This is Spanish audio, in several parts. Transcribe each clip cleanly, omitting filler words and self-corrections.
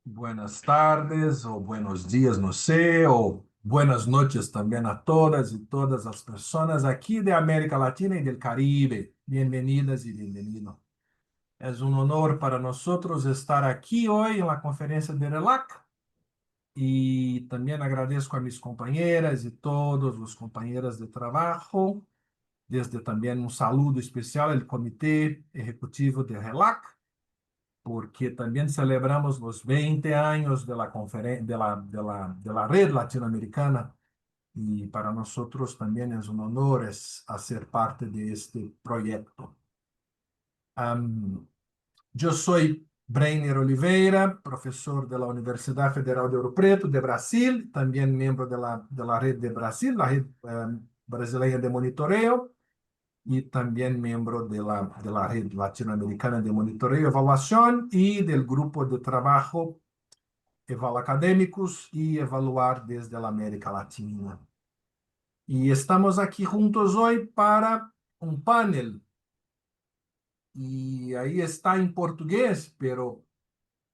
Buenas tardes o buenos días, no sé, o buenas noches también a todas y todas las personas aquí de América Latina y del Caribe. Bienvenidas y bienvenidos. Es un honor para nosotros estar aquí hoy en la conferencia de RELAC y también agradezco a mis compañeras y todos los compañeros de trabajo, desde también un saludo especial al Comité Ejecutivo de RELAC porque también celebramos los 20 años de la, de la red latinoamericana y para nosotros también es un honor hacer parte de este proyecto. Um, yo soy Breiner Oliveira, profesor de la Universidad Federal de Ouro Preto de Brasil, también miembro de la red de Brasil, la red brasileña de monitoreo, y también miembro de la red latinoamericana de monitoreo y evaluación y del grupo de trabajo Académicos y Evaluar desde la América Latina. Y estamos aquí juntos hoy para un panel. Y ahí está en portugués, pero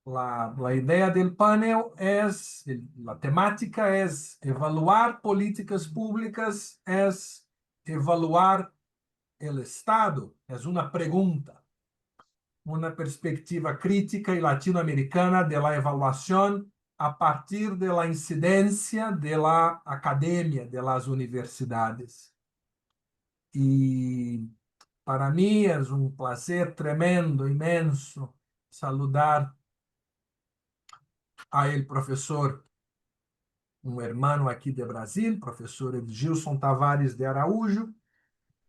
la idea del panel es, la temática es evaluar políticas públicas, es evaluar el Estado, es una pregunta. Una perspectiva crítica y latinoamericana de la evaluación a partir de la incidencia de la academia, de las universidades. Y para mí es un placer tremendo, inmenso, saludar a el profesor, un hermano aquí de Brasil, profesor Edgilson Tavares de Araújo,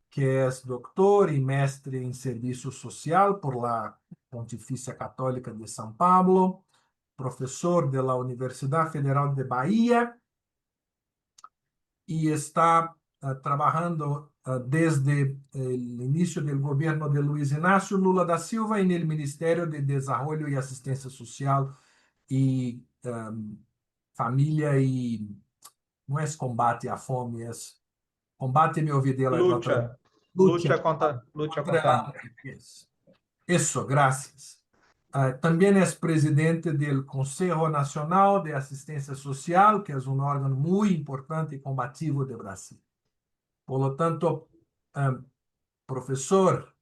que es doctor y mestre en Servicio Social por la Pontificia Católica de São Paulo, profesor de la Universidad Federal de Bahía y está trabajando desde el inicio del gobierno de Luiz Inácio Lula da Silva en el Ministerio de Desarrollo y Asistencia Social y Familia y no es combate a fome, es combate, me olvidé la otra Lucha, lucha lucha contra contra la hambre. pobreza. Eso, gracias. También es presidente del Consejo Nacional de Asistencia Social, que es un órgano muy importante y combativo de Brasil. Por lo tanto, profesor,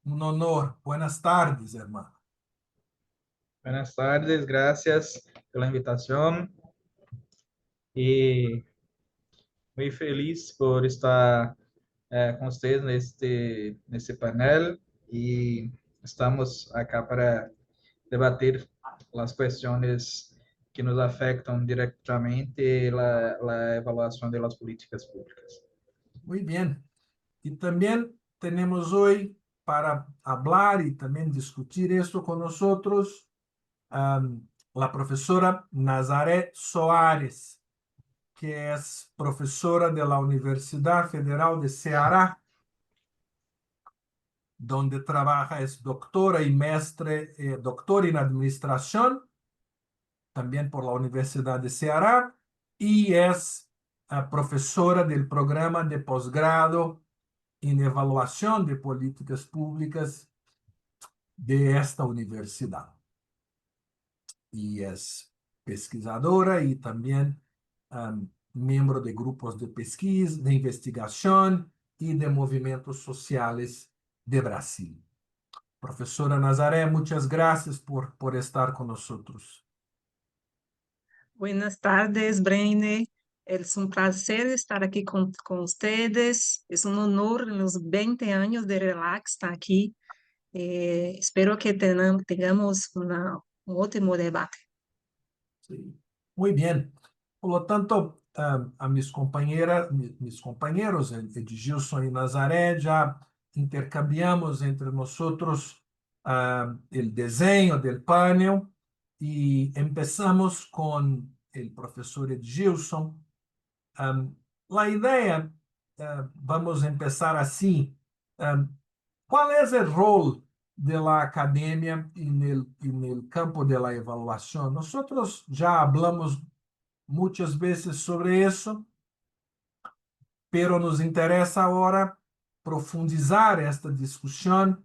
un honor. Buenas tardes, hermano. Buenas tardes, gracias pela invitação e muito feliz por estar com vocês nesse painel e estamos aqui para debater as questões que nos afetam diretamente a avaliação das políticas públicas. Muy bien. Y también tenemos hoy para hablar y también discutir esto con nosotros la profesora Nazaré Soares, que es profesora de la Universidad Federal de Ceará, donde trabaja, es doctora y mestre, doctora en administración, también por la Universidad de Ceará, y es profesora del programa de posgrado en evaluación de políticas públicas de esta universidad. Y es pesquisadora y también miembro de grupos de pesquisa, de investigación y de movimientos sociales de Brasil. Profesora Nazaré, muchas gracias por estar con nosotros. Buenas tardes, Breine. Es un placer estar aquí con ustedes. Es un honor en los 20 años de Relax estar aquí. Espero que tengamos un ótimo debate. Sí. Muy bien. Por lo tanto, a mis compañeras, mis compañeros, Edgilson y Nazaré, ya intercambiamos entre nosotros el diseño del panel y empezamos con el profesor Edgilson. La idea, vamos a empezar así. ¿Cuál es el rol de la academia en el campo de la evaluación? Nosotros ya hablamos muchas veces sobre eso, pero nos interesa ahora profundizar esta discusión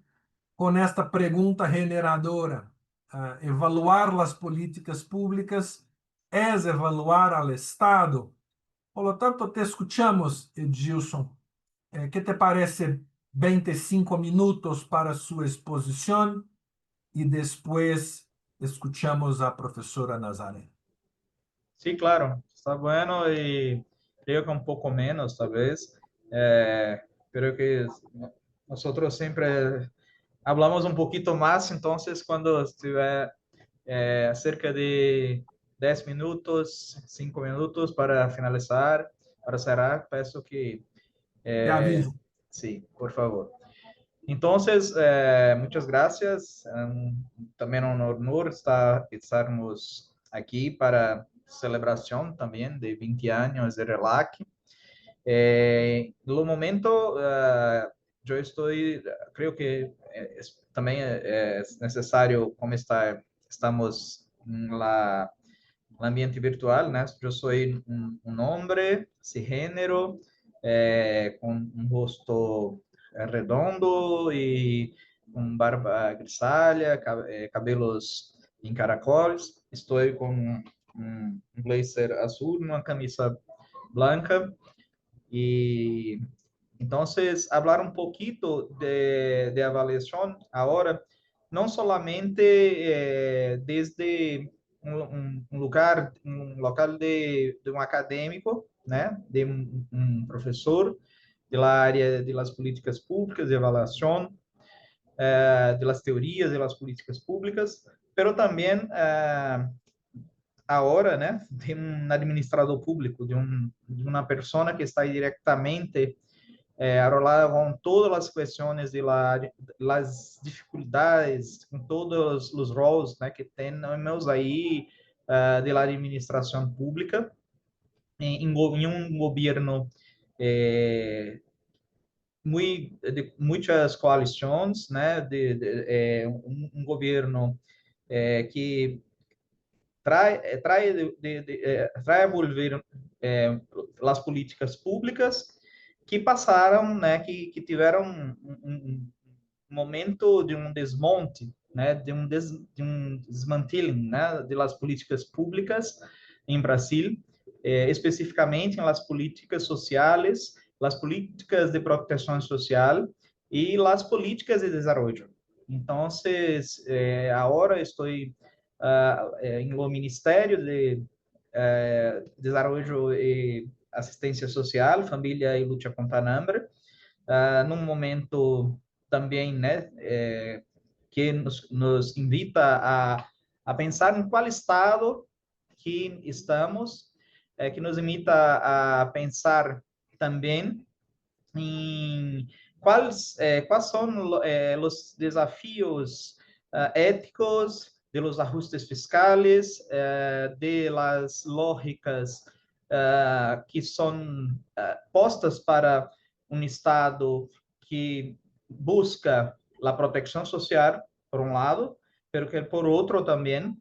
con esta pregunta generadora. evaluar as políticas públicas é evaluar ao Estado. Por lo tanto, te escuchamos, Edilson. ¿Qué te parece 25 minutos para su exposición? Y después escuchamos a profesora Nazaré. Sí, claro, está bueno y creo que un poco menos, tal vez. Pero que nosotros siempre hablamos un poquito más, entonces cuando estiver cerca de 10 minutos, 5 minutos para finalizar, para cerrar, peço que Te aviso. sí, por favor. Entonces, muchas gracias. También un honor estarmos aquí para celebración también de 20 años de RELAC. No momento, yo creo que también es necesario, como estamos en el ambiente virtual, ¿no? Yo soy un hombre cisgénero, con un rostro redondo y con barba grisalha, cabelos en caracoles. Estoy con un blazer azul, una camisa blanca. Y entonces, hablar un poquito de avaliación ahora, no solamente desde un lugar, un local de un académico, ¿no? De un profesor de la área de las políticas públicas, de evaluación, de las teorías de las políticas públicas, pero también agora, né, de um administrador público, de uma pessoa que está diretamente arrolada com todas as questões de las dificuldades, com todos os roles, né, que temos aí de la administração pública em um governo de muitas coalições, né, um governo que trae a volver as políticas públicas que passaram, né, que tiveram um momento de um desmonte, né, de um desmantling, né, de las políticas públicas em Brasil, especificamente nas políticas sociais, as políticas de proteção social e as políticas de desenvolvimento. Então, agora estou em lo Ministério de Desenvolvimento e Assistência Social, Família e Luta contra a Hambre, num momento também, né, que nos invita a pensar em qual estado que estamos, que nos invita a pensar também em quais são os desafios éticos de los ajustes fiscales, de las lógicas que são postas para um Estado que busca a proteção social, por um lado, pero que, por outro, também,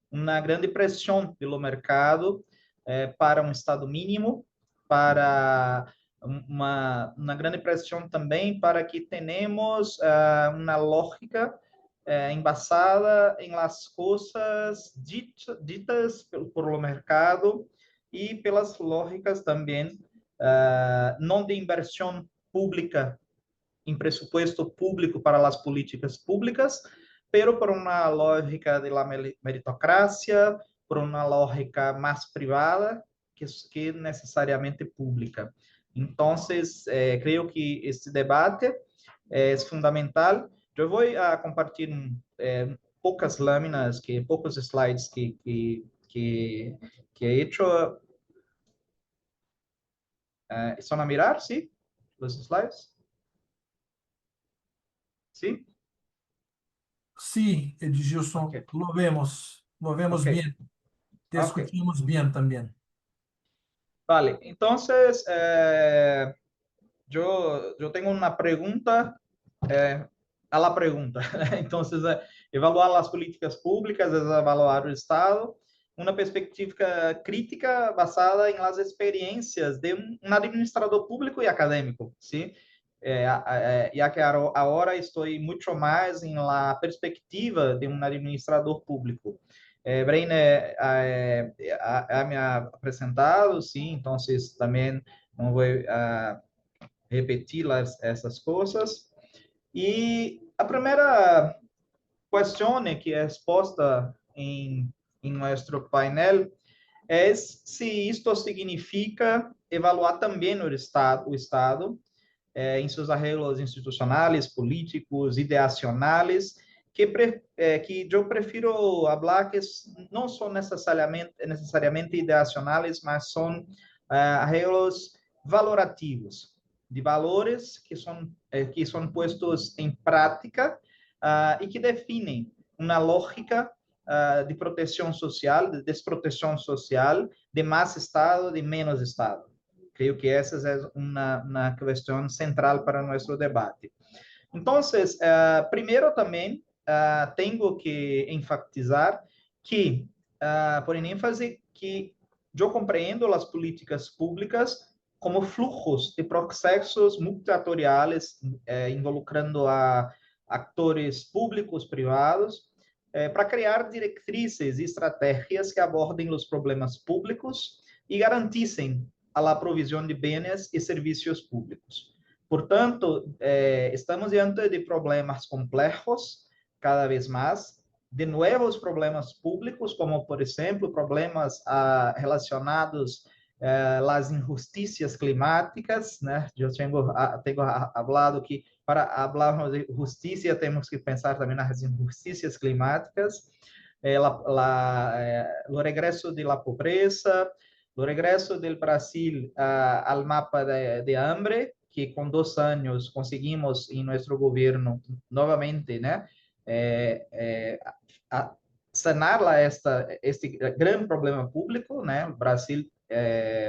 uma grande pressão pelo mercado para um Estado mínimo, para uma grande pressão também para que tenhamos uma lógica embasada em las coisas ditas por o mercado e pelas lógicas também não de inversão pública em pressuposto público para as políticas públicas, pero por uma lógica de la meritocracia, por uma lógica mais privada que necessariamente pública. Então, creio que este debate é fundamental. Eu vou compartilhar poucas lâminas, poucos slides que he hecho. ¿Están a mirar? ¿Sí? ¿Los slides? ¿Sí? Sí, Edilson, Okay. lo vemos Okay. bien. Te escuchamos bien también. Vale, entonces, yo tengo una pregunta a la pregunta. Entonces, evaluar as políticas públicas é evaluar o Estado, uma perspectiva crítica basada em las experiências de um administrador público e acadêmico, ¿sí? ya que agora estou muito mais em la perspectiva de um administrador público. Breine me apresentado, sim, então também não vou repetir essas coisas. E a primeira questão que é exposta em nosso painel é se isto significa evaluar também o Estado em seus arreglos institucionais, políticos, ideacionais, que eu prefiro falar que não são necessariamente ideacionais, mas são arreglos valorativos, de valores que são postos em prática e que definem uma lógica de proteção social, de desproteção social, de mais Estado, de menos Estado. Creio que essa é uma questão central para nosso debate. Então, primeiro também tenho que enfatizar que, por ênfase, que eu compreendo as políticas públicas como fluxos de processos multiatoriais, involucrando a atores públicos, privados, para criar diretrizes e estratégias que abordem os problemas públicos e garantissem a provisão de bens e serviços públicos. Portanto, estamos diante de problemas complexos, cada vez mais, de novos problemas públicos, como, por exemplo, problemas relacionados às injustiças climáticas, né? Eu tenho falado que para falarmos de justiça temos que pensar também nas injustiças climáticas, o regresso da pobreza, o regresso do Brasil ao mapa de hambre, que com 2 anos conseguimos em nosso governo novamente, né, sanar este grande problema público, né? O Brasil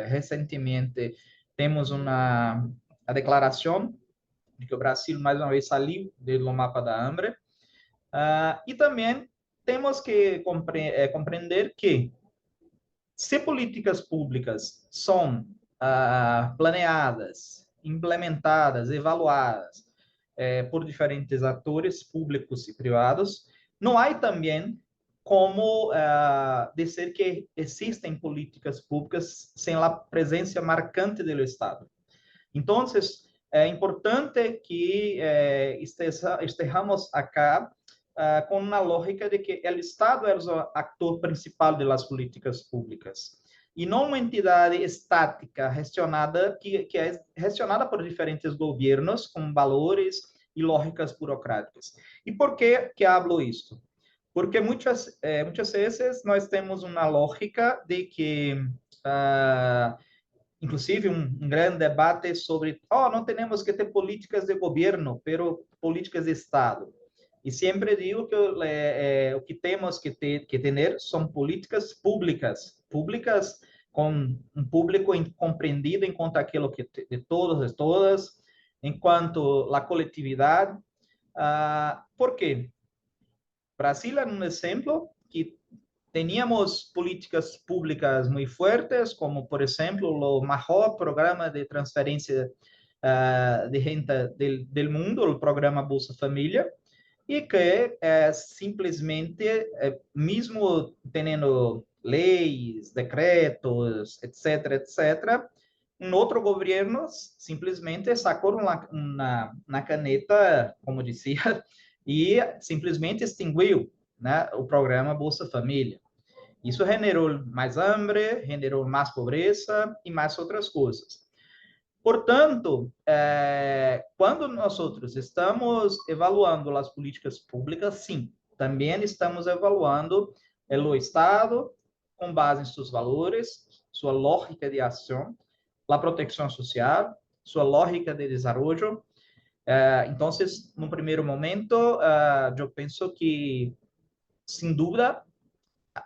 recentemente temos a declaração de que o Brasil mais uma vez saiu do mapa da hambre, e também temos que compreender que se políticas públicas são planeadas, implementadas, evaluadas por diferentes atores públicos e privados, não há também como dizer que existem políticas públicas sem a presença marcante do Estado. Então, é importante que estejamos acá com uma lógica de que o Estado é o ator principal das políticas públicas e não uma entidade estática gestionada que é gestionada por diferentes governos com valores e lógicas burocráticas. E por que hablo isto? Porque muitas vezes nós temos uma lógica de que inclusive um grande debate sobre não temos que ter políticas de governo, pero políticas de Estado. E sempre digo que o que temos que ter são políticas públicas com um público compreendido enquanto aquilo que de todos e todas, enquanto a coletividade. Por quê? Brasil é um exemplo que teníamos políticas públicas muito fortes, como, por exemplo, o maior programa de transferência de renda do mundo, o programa Bolsa Família, e que simplesmente, mesmo tendo leis, decretos, etc., um outro governo simplesmente sacou na caneta, como dizia, e simplesmente extinguiu, né, o programa Bolsa Família. Isso generou mais hambre, generou mais pobreza e mais outras coisas. Portanto, quando nós estamos evaluando as políticas públicas, sim, também estamos evaluando o Estado com base em seus valores, sua lógica de ação, a proteção social, sua lógica de desenvolvimento. Então, no primeiro momento, eu penso que, sem dúvida,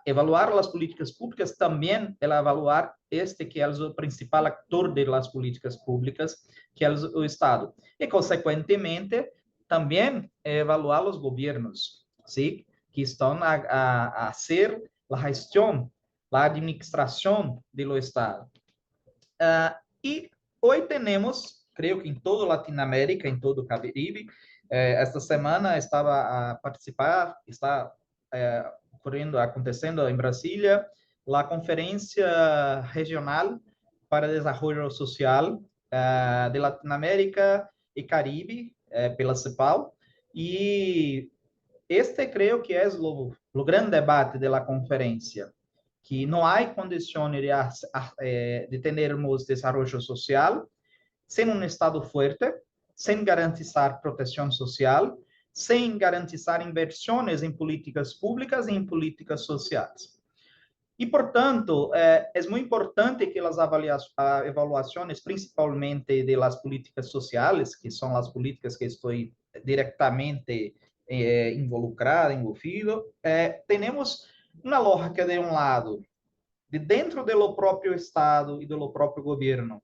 evaluar as políticas públicas também é evaluar que é o principal ator das políticas públicas, que é o Estado. E, consequentemente, também evaluar os governos, ¿sí? Que estão a ser a gestão, a administração do Estado. E hoje temos, creio que em toda a Latinoamérica, em todo o Caribe. Esta semana estava a participar, está acontecendo em Brasília, a Conferência Regional para Desenvolvimento Social de Latinoamérica e Caribe, pela CEPAL, e este creio que é o grande debate da conferência, que não há condições de termos desenvolvimento social sem um Estado forte, sem garantizar proteção social, sem garantizar inversões em políticas públicas e em políticas sociais. E, portanto, é muito importante que as avaliações, principalmente das políticas sociais, que são as políticas que estou diretamente involucrado, envolvido, temos uma lógica de um lado, de dentro do próprio Estado e do próprio governo,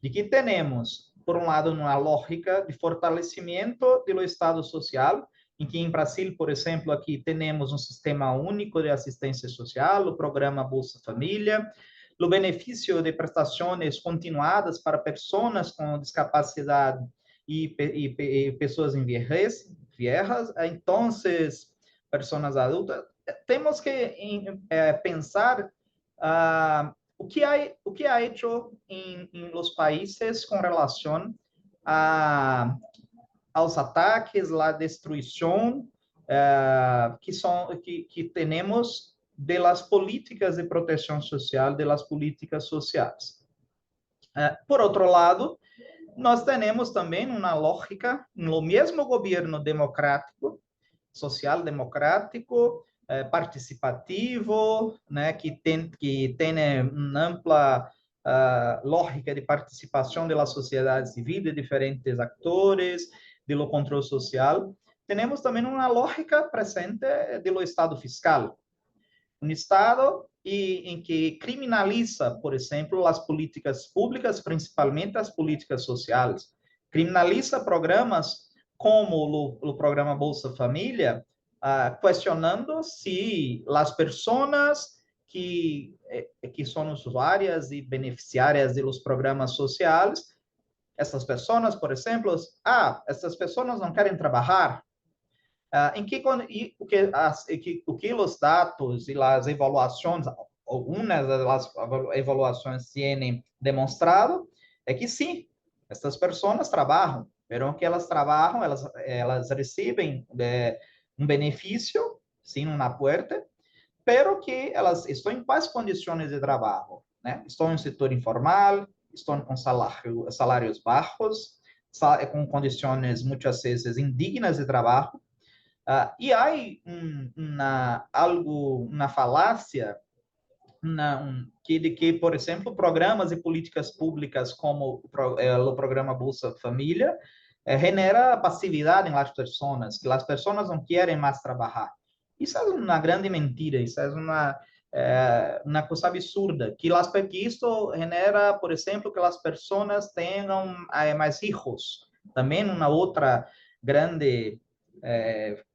de que temos, por um lado, uma lógica de fortalecimento do Estado social, em que em Brasil, por exemplo, aqui temos um sistema único de assistência social, o programa Bolsa Família, o benefício de prestações continuadas para pessoas com discapacidade e pessoas em viejas, então, pessoas adultas. Temos que pensar o que há hecho em los países com relação aos ataques, a destruição que temos das políticas de proteção social, das políticas sociais. Por outro lado, nós temos também uma lógica no mesmo governo democrático, social-democrático, participativo, né, que tem uma ampla lógica de participação da sociedade civil, de diferentes atores, do controle social. Temos também uma lógica presente do Estado fiscal. Um Estado em que criminaliza, por exemplo, as políticas públicas, principalmente as políticas sociais. Criminaliza programas como o programa Bolsa Família, questionando se as pessoas que são usuárias e beneficiárias dos programas sociais, essas pessoas, por exemplo, essas pessoas não querem trabalhar. O que os dados e as avaliações, algumas das avaliações têm demonstrado, é que sim, essas pessoas trabalham, mas que elas trabalham, elas recebem um benefício, sim, uma porta, pero que elas estão em quais condições de trabalho, né? Estão no setor informal, estão com salários baixos, com condições muitas vezes indignas de trabalho. E há uma falácia de que, por exemplo, programas e políticas públicas como o programa Bolsa Família genera passividade nas pessoas, que as pessoas não querem mais trabalhar. Isso é uma grande mentira, isso é uma coisa absurda, que isso genera, por exemplo, que as pessoas tenham mais filhos. Também uma outra grande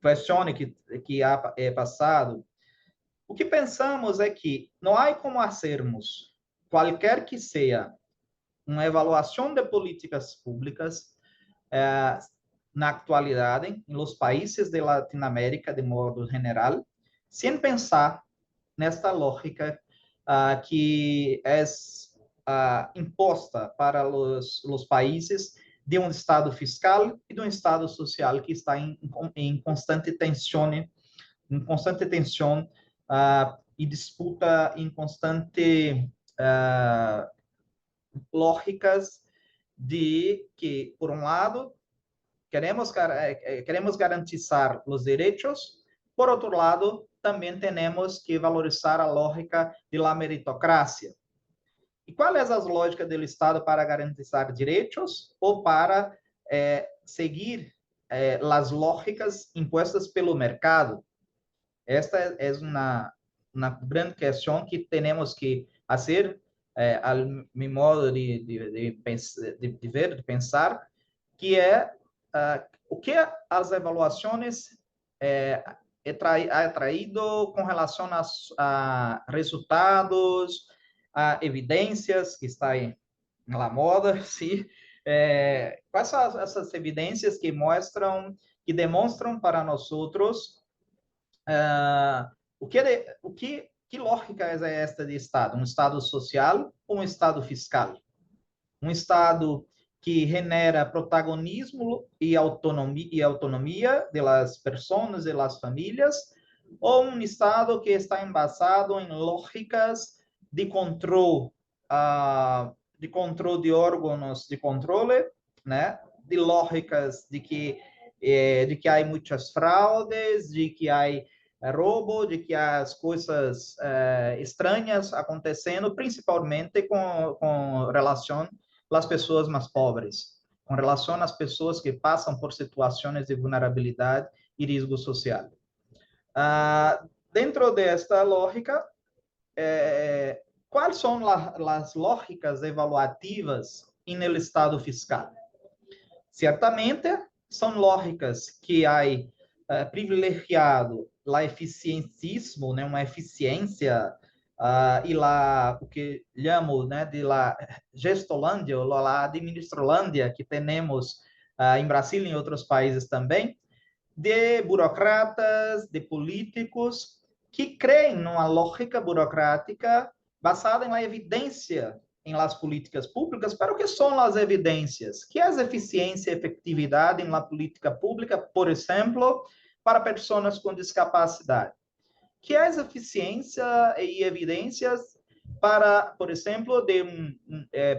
questão que há passado. O que pensamos é que não há como fazermos qualquer que seja uma avaliação de políticas públicas na atualidade em los países de Latinoamérica de modo geral, sem pensar nesta lógica que é imposta para os países de um Estado fiscal e de um Estado social que está em constante tensão, e disputa em constante lógicas de que, por um lado, queremos garantizar os direitos, por outro lado, também temos que valorizar a lógica da meritocracia. E qual é a lógica do Estado para garantizar direitos ou para seguir as lógicas impostas pelo mercado? Esta é uma grande questão que temos que fazer, ao meu modo de ver, de pensar, que é o que as avaliações traído com relação a resultados, a evidências, que está na moda, sim, Quais são essas evidências que mostram, que demonstram para nós outros que lógica é esta de Estado? Um Estado social ou um Estado fiscal? Um Estado que genera protagonismo e autonomia das pessoas e das famílias, ou um Estado que está embasado em lógicas de controle, de órgãos de controle, né? De lógicas de que há muitas fraudes, de que há roubo, de que há as coisas estranhas acontecendo, principalmente com relação às pessoas mais pobres, com relação às pessoas que passam por situações de vulnerabilidade e risco social. Dentro desta lógica, quais são as lógicas evaluativas no Estado fiscal? Certamente, são lógicas que há privilegiado o eficientismo, né, uma eficiência, e lá o que chamo, né, de la gestolândia, ou la administrolândia, que temos em Brasil e em outros países também, de burocratas, de políticos que creem numa lógica burocrática basada na evidência em las políticas públicas. Para o que são as evidências? Que é a eficiência e efetividade na política pública, por exemplo, para pessoas com discapacidade? Que é a eficiência e evidências para, por exemplo, de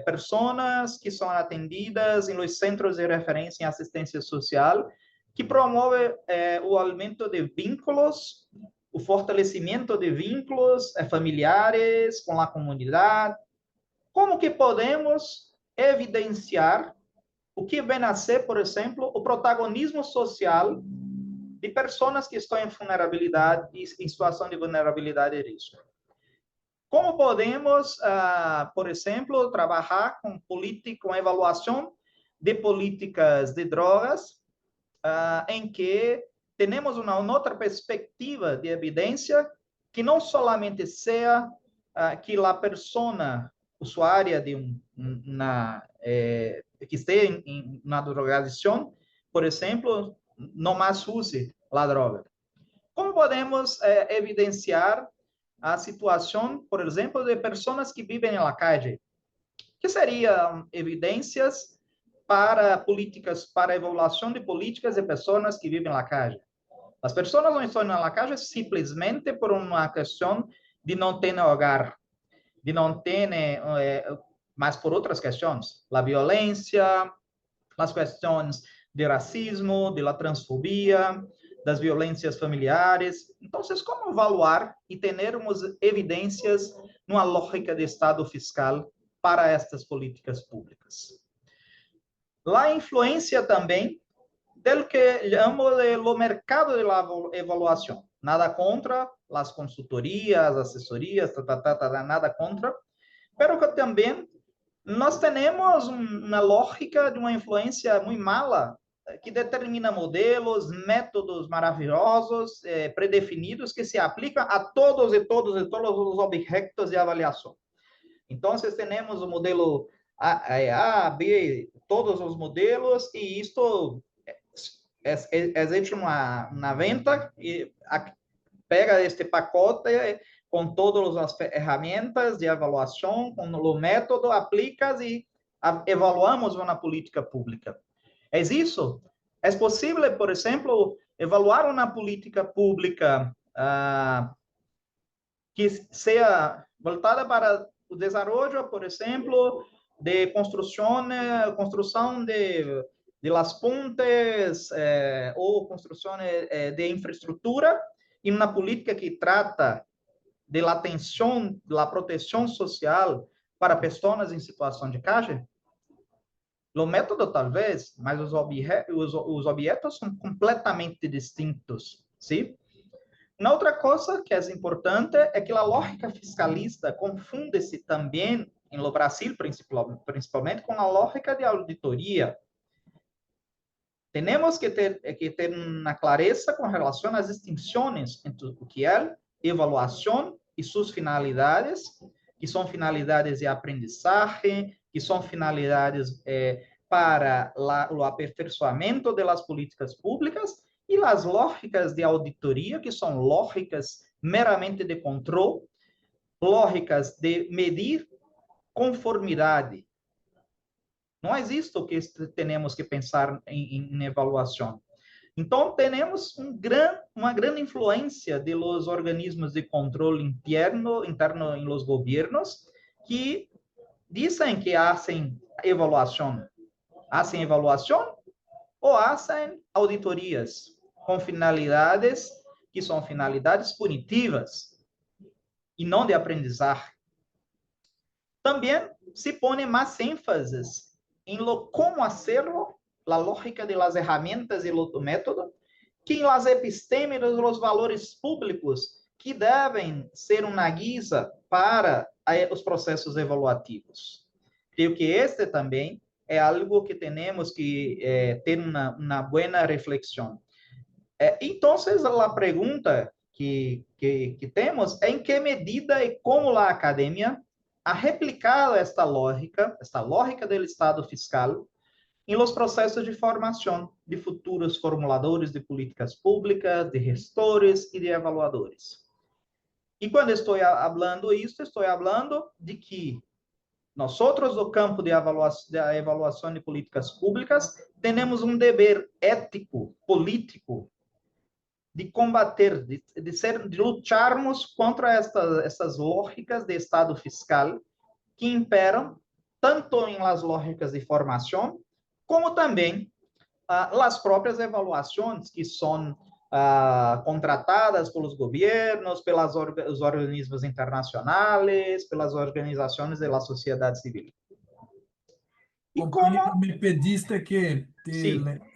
pessoas que são atendidas em los centros de referência em assistência social, que promove o aumento de vínculos, o fortalecimento de vínculos familiares com a comunidade. Como que podemos evidenciar o que vem a ser, por exemplo, o protagonismo social de pessoas que estão em vulnerabilidade, em situação de vulnerabilidade e risco? Como podemos, por exemplo, trabalhar com a avaliação de políticas de drogas, em que temos uma outra perspectiva de evidência, que não somente seja que a pessoa usuária de que esteja na drogadição, por exemplo, não mais use a droga. Como podemos evidenciar a situação, por exemplo, de pessoas que vivem na calle? Que seriam evidências para políticas, para a evaluação de políticas de pessoas que vivem na calle? As pessoas não estão na calle simplesmente por uma questão de não ter hogar, de não ter, mas por outras questões, a violência, as questões de racismo, de la transfobia, das violências familiares. Então, como avaliar e termos evidências numa lógica de Estado fiscal para estas políticas públicas? A influência também do que chamo de lo mercado de la evaluação. Nada contra as consultorias, assessorias, nada contra, pero que também nós temos uma lógica de uma influência muito mala que determina modelos, métodos maravilhosos, predefinidos, que se aplicam a todos os objetos de avaliação. Então, temos o modelo A, B, todos os modelos, e isto existe uma venda e pega este pacote com todas as ferramentas de avaliação, com o método, aplicas e evaluamos uma política pública. É isso? É possível, por exemplo, evaluar uma política pública que seja voltada para o desenvolvimento, por exemplo, de construção de las pontes ou construção de infraestrutura, e uma política que trata de la atenção, da proteção social para pessoas em situação de calle? O método, talvez, mas os objetos são completamente distintos, sim? Uma outra coisa que é importante é que a lógica fiscalista confunde-se também, no Brasil, principalmente, com a lógica de auditoria. Temos que ter uma clareza com relação às distinções entre o que é evaluação e suas finalidades, que são finalidades de aprendizagem, que são finalidades para o aperfeiçoamento das políticas públicas e as lógicas de auditoria, que são lógicas meramente de controle, lógicas de medir conformidade. Não existe o que temos que pensar em avaliação. Então, temos uma grande influência de los organismos de controle interno em los gobiernos que dizem que hacen evaluação. Hacen evaluação ou hacen auditorias com finalidades que são finalidades punitivas e não de aprendizagem. Também se põe mais ênfase em como hacerlo, a lógica de las herramientas e o método, que em las epistémeras, os valores públicos que devem ser uma guisa para os processos evaluativos. Creio que este também é algo que temos que ter uma boa reflexão. Então, a pergunta que temos é em que medida e como a academia ha replicado esta lógica do Estado fiscal, em los processos de formação de futuros formuladores de políticas públicas, de gestores e de evaluadores. E quando estou falando isso, estou falando de que nós, do campo de avaliação de políticas públicas, temos um dever ético, político, de combater, de lutarmos contra essas lógicas de Estado fiscal que imperam tanto em las lógicas de formação, como também as próprias avaliações que são contratadas pelos governos, pelos organismos internacionais, pelas organizações da sociedade civil. E como me pediste que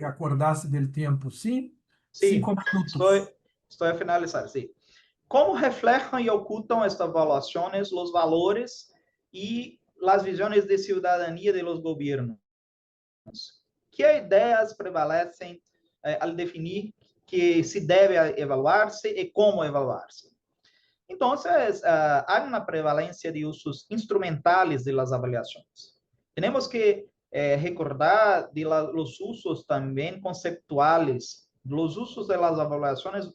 acordasse do tempo, sim? Sim, 5 minutos. estou a finalizar, sim. Como refletem e ocultam estas avaliações os valores e as visões de cidadania de los governos? Que ideias prevalecem ao definir que se deve evaluar-se e como evaluar-se? Então, há uma prevalência de usos instrumentais de las avaliações. Temos que recordar de los usos também conceptuais, los usos de las avaliações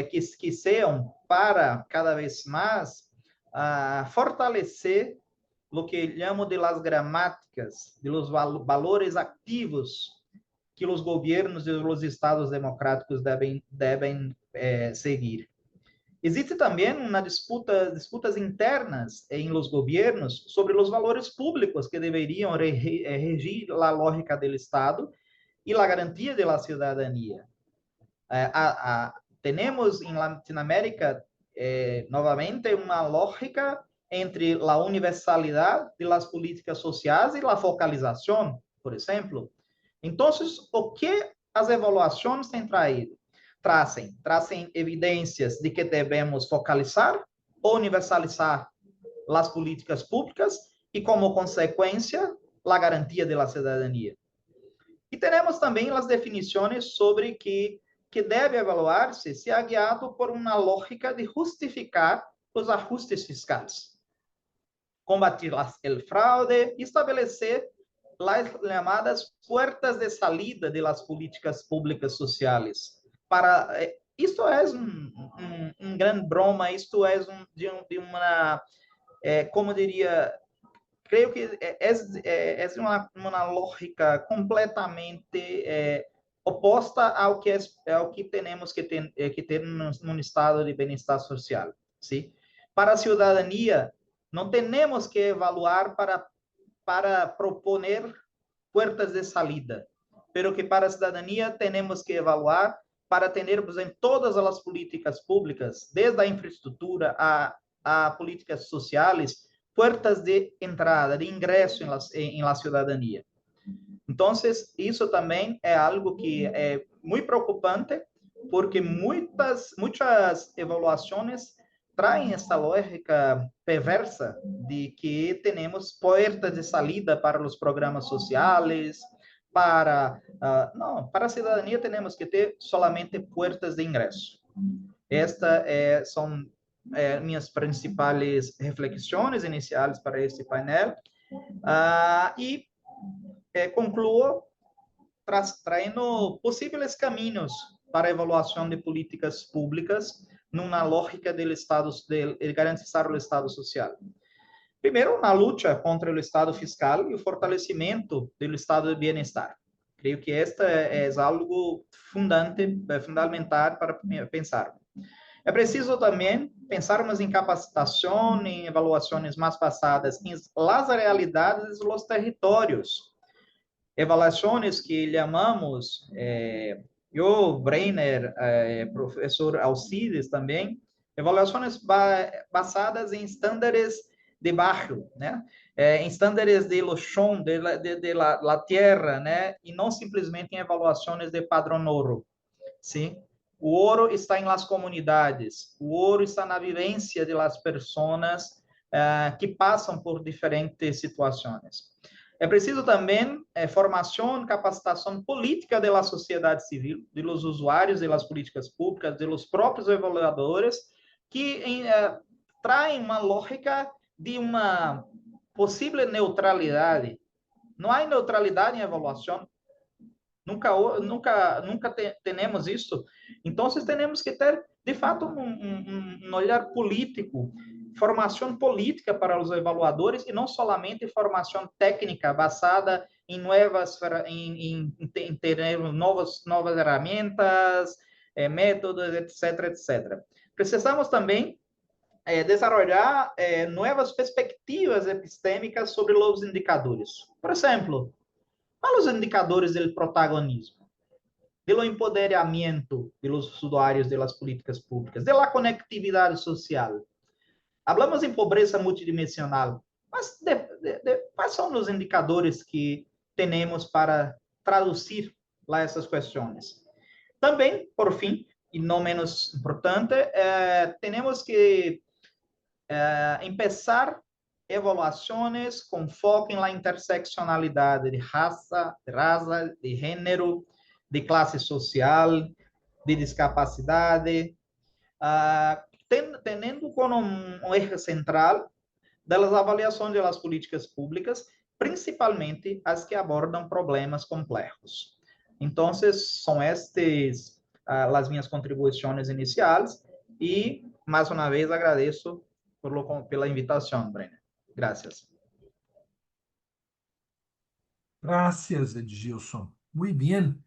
que sejam para cada vez mais fortalecer o que chamo de las gramáticas, de los valores ativos que os governos e os estados democráticos devem seguir. Existe também disputas internas em los governos sobre os valores públicos que deveriam regir a lógica do Estado e a garantia da cidadania. Temos em Latinoamérica novamente uma lógica entre a universalidade das políticas sociais e a focalização, por exemplo. Então, o que as avaliações têm traído? Trazem evidências de que devemos focalizar ou universalizar as políticas públicas e, como consequência, a garantia da cidadania. E temos também as definições sobre que deve avaliar-se se é guiado por uma lógica de justificar os ajustes fiscais, combater o fraude e estabelecer as chamadas portas de salida de las políticas públicas sociais. Isto é grande broma, isto é de uma, como diria, creio que é uma lógica completamente oposta ao que temos que ter num estado de bem-estar social. Sim? Para a cidadania, não temos que evaluar para proponer portas de salida, pero que para a cidadania temos que evaluar para termos em todas as políticas públicas, desde a infraestrutura a políticas sociais, portas de entrada, de ingresso em la cidadania. Então, isso também é algo que é muito preocupante, porque muitas evaluações traem essa lógica perversa de que temos portas de salida para os programas sociais, para a cidadania temos que ter solamente portas de ingresso. Estas são minhas principais reflexões iniciais para este painel. E concluo traindo possíveis caminhos para a avaliação de políticas públicas numa lógica do Estado, de garantizar o Estado social. Primeiro, na luta contra o Estado fiscal e o fortalecimento do Estado de bem-estar. Creio que esta é algo fundamental para pensar. É preciso também pensarmos em capacitação, em avaliações mais basadas nas realidades dos territórios. Avaliações que chamamos, eu, Breiner, professor Alcides também, avaliações basadas em estándares de barrio, né? Em estándares de lo chão, de la terra, né? E não simplesmente em avaliações de padrão ouro, sim? O ouro está em las comunidades, o ouro está na vivência de las pessoas que passam por diferentes situações. É preciso também formação, capacitação política da sociedade civil, dos usuários das políticas públicas, dos próprios avaliadores, que traem uma lógica de uma possível neutralidade. Não há neutralidade em avaliação. Nunca temos isso. Então, temos que ter, de fato, um olhar político, formação política para os avaliadores e não somente formação técnica basada em ter novas ferramentas, métodos, etc. Precisamos também desenvolver novas perspectivas epistêmicas sobre os indicadores. Por exemplo, quais os indicadores do protagonismo, do empoderamento dos usuários das políticas públicas, da conectividade social? Hablamos em pobreza multidimensional, mas quais são os indicadores que temos para traduzir lá essas questões? Também, por fim, e não menos importante, temos que começar evaluações com foco na interseccionalidade de raça, de gênero, de classe social, de discapacidade, tendo como um eixo central das avaliações das políticas públicas, principalmente as que abordam problemas complexos. Então, são estas as minhas contribuições iniciais e, mais uma vez, agradeço pela invitação, Brenner. Gracias. Gracias, Edgilson. Muy bien.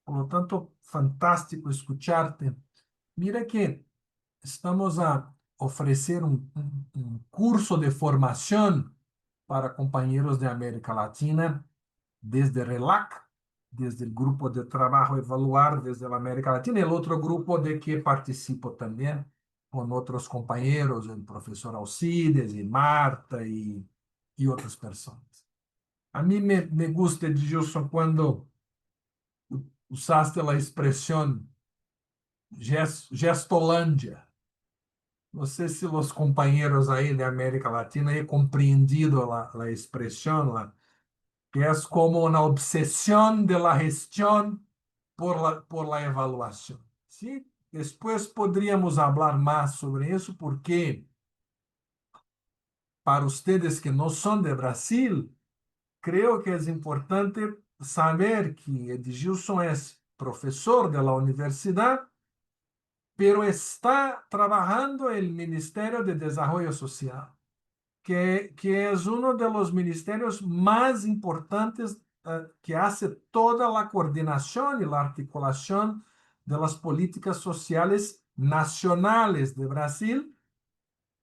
Por lo tanto, fantástico escucharte. Mira que estamos a ofrecer un curso de formación para compañeros de América Latina desde RELAC, desde el grupo de trabajo Evaluar desde la América Latina, y el otro grupo de que participo también con otros compañeros, el profesor Alcides y Marta y otras personas. A mí me gusta, Edilson, cuando usaste la expresión Gestolândia. No sé si los compañeros ahí de América Latina han comprendido la expresión, que es como una obsesión de la gestión por la evaluación. ¿Sí? Después podríamos hablar más sobre eso, porque para ustedes que no son de Brasil, creo que es importante saber que Edgilson es profesor de la universidad, pero está trabajando en el Ministerio de Desarrollo Social, que es uno de los ministerios más importantes que hace toda la coordinación y la articulación de las políticas sociales nacionales de Brasil,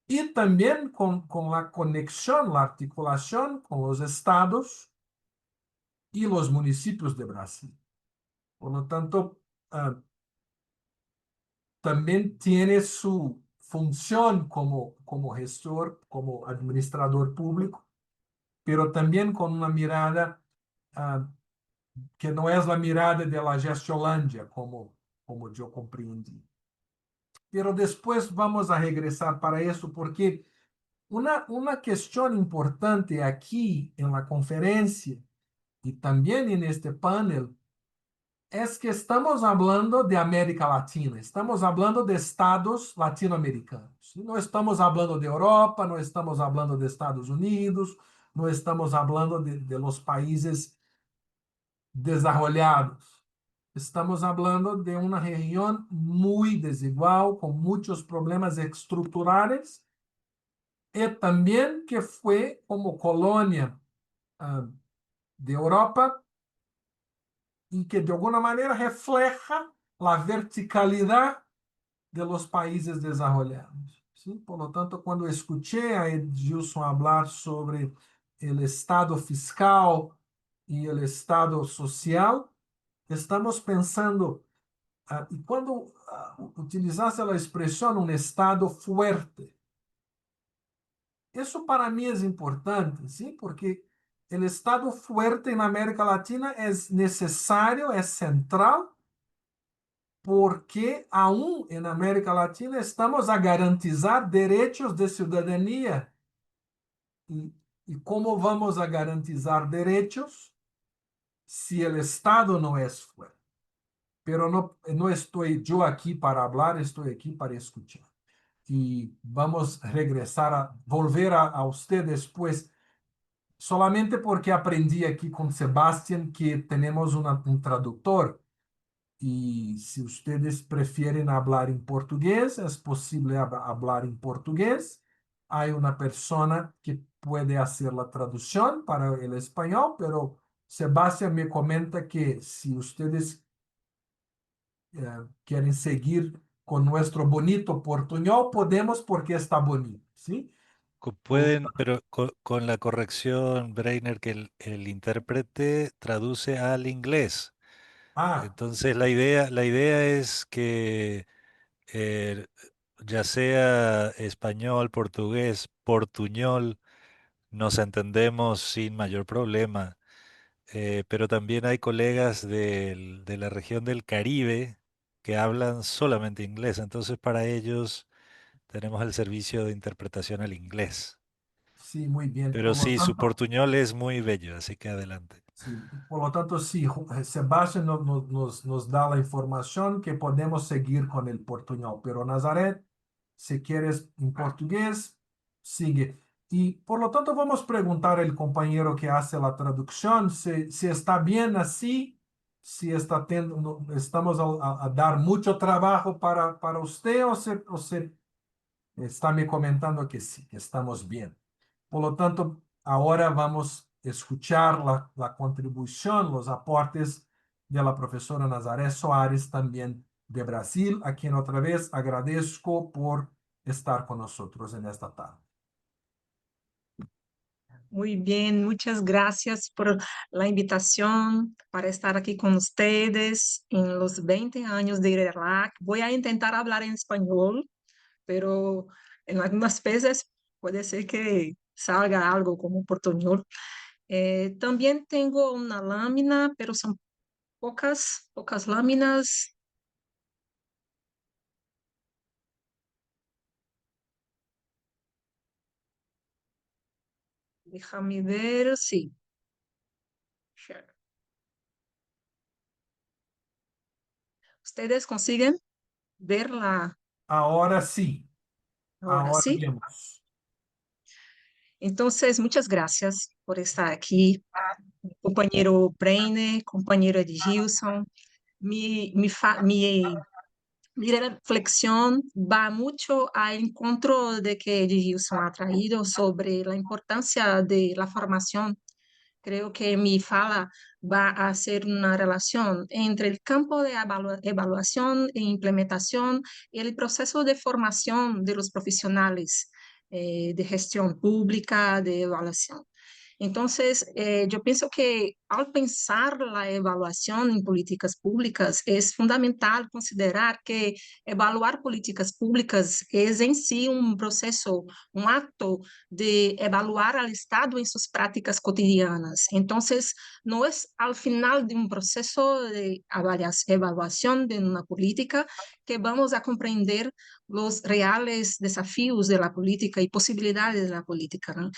y también con la conexión, la articulación con los estados y los municipios de Brasil. Por lo tanto, también tiene su función como gestor, como administrador público, pero también con una mirada que no es la mirada de la Gestolândia, como yo comprendí. Pero después vamos a regresar para eso, porque una cuestión importante aquí en la conferencia y también en este panel es que estamos hablando de América Latina, estamos hablando de estados latino-americanos. No estamos hablando de Europa, no estamos hablando de Estados Unidos, no estamos hablando de los países desarrollados. Estamos hablando de una región muy desigual, con muchos problemas estructurales, y también que fue como colonia de Europa y que de alguna manera refleja la verticalidad de los países desarrollados. ¿Sí? Por lo tanto, cuando escuché a Edilson hablar sobre el estado fiscal y el estado social, estamos pensando, y cuando utilizaste la expresión un estado fuerte, eso para mí es importante, ¿sí? Porque el estado fuerte en América Latina es necesario, es central, porque aún en América Latina estamos a garantizar derechos de ciudadanía. ¿Y, y cómo vamos a garantizar derechos si el Estado no es fuerte? Pero no estoy yo aquí para hablar, estoy aquí para escuchar. Y vamos a regresar volver a usted después, solamente porque aprendí aquí con Sebastián que tenemos un traductor. Y si ustedes prefieren hablar en portugués, es posible hablar en portugués. Hay una persona que puede hacer la traducción para el español, pero Sebastián me comenta que si ustedes quieren seguir con nuestro bonito portuñol, podemos porque está bonito, ¿sí? Pueden, pero con la corrección, Breiner, que el intérprete traduce al inglés. Ah, Entonces la idea es que eh, ya sea español, portugués, portuñol, nos entendemos sin mayor problema. Pero también hay colegas de la región del Caribe que hablan solamente inglés. Entonces para ellos tenemos el servicio de interpretación al inglés. sí, muy bien. Pero Por lo sí, su tanto, portuñol es muy bello, así que adelante. sí, por lo tanto, sí, Sebastián nos da la información que podemos seguir con el portuñol, pero Nazaret, si quieres en portugués, sigue. Y por lo tanto, vamos a preguntar al compañero que hace la traducción si está bien así, si está estamos a dar mucho trabajo para usted o se está me comentando que sí, que estamos bien. Por lo tanto, ahora vamos a escuchar la contribución, los aportes de la profesora Nazaré Soares, también de Brasil, a quien otra vez agradezco por estar con nosotros en esta tarde. Muy bien, muchas gracias por la invitación para estar aquí con ustedes en los 20 años de RELAC. Voy a intentar hablar en español, pero en algunas veces puede ser que salga algo como portuñol. También tengo una lámina, pero son pocas láminas. Déjame ver, sí. Share. ¿Ustedes consiguen verla Ahora sí, ahora? ahora Sí. vemos. Entonces, muchas gracias por estar aquí, compañero Braine, compañero Edgilson. Mi reflexión va mucho al encuentro de que Edgilson ha traído sobre la importancia de la formación. Creo que mi fala va a ser una relación entre el campo de evaluación e implementación y el proceso de formación de los profesionales de gestión pública, de evaluación. Entonces, yo pienso que al pensar la evaluación en políticas públicas, es fundamental considerar que evaluar políticas públicas es en sí un proceso, un acto de evaluar al Estado en sus prácticas cotidianas. Entonces, no es al final de un proceso de evaluación de una política que vamos a comprender los reales desafíos de la política y posibilidades de la política, ¿no?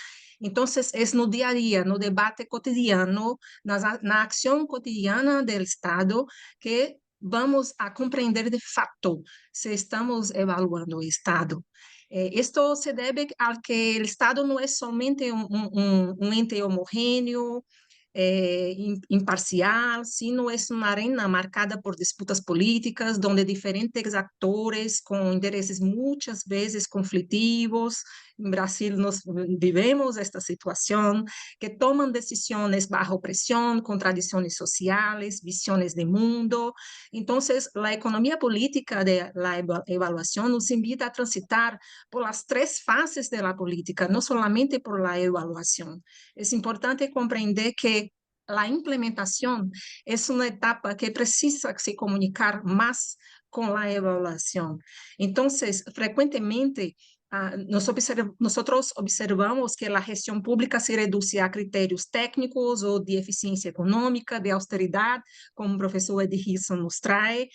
Entonces, es no día a día, no debate cotidiano, na acción cotidiana del Estado que vamos a comprender de facto si estamos evaluando o Estado. Esto se debe a que el Estado no es somente un ente homogéneo, imparcial, sino es una arena marcada por disputas políticas, donde diferentes actores con intereses muchas veces conflictivos, en Brasil nos vivemos esta situación, que toman decisiones bajo presión, contradicciones sociales, visiones de mundo. Entonces, la economía política de la evaluación nos invita a transitar por las tres fases de la política, no solamente por la evaluación. Es importante comprender que la implementación es una etapa que precisa se comunicar más con la evaluación. Entonces, frecuentemente, nosotros observamos que la gestión pública se reduce a criterios técnicos o de eficiencia económica, de austeridad, como el profesor Edilson nos trae,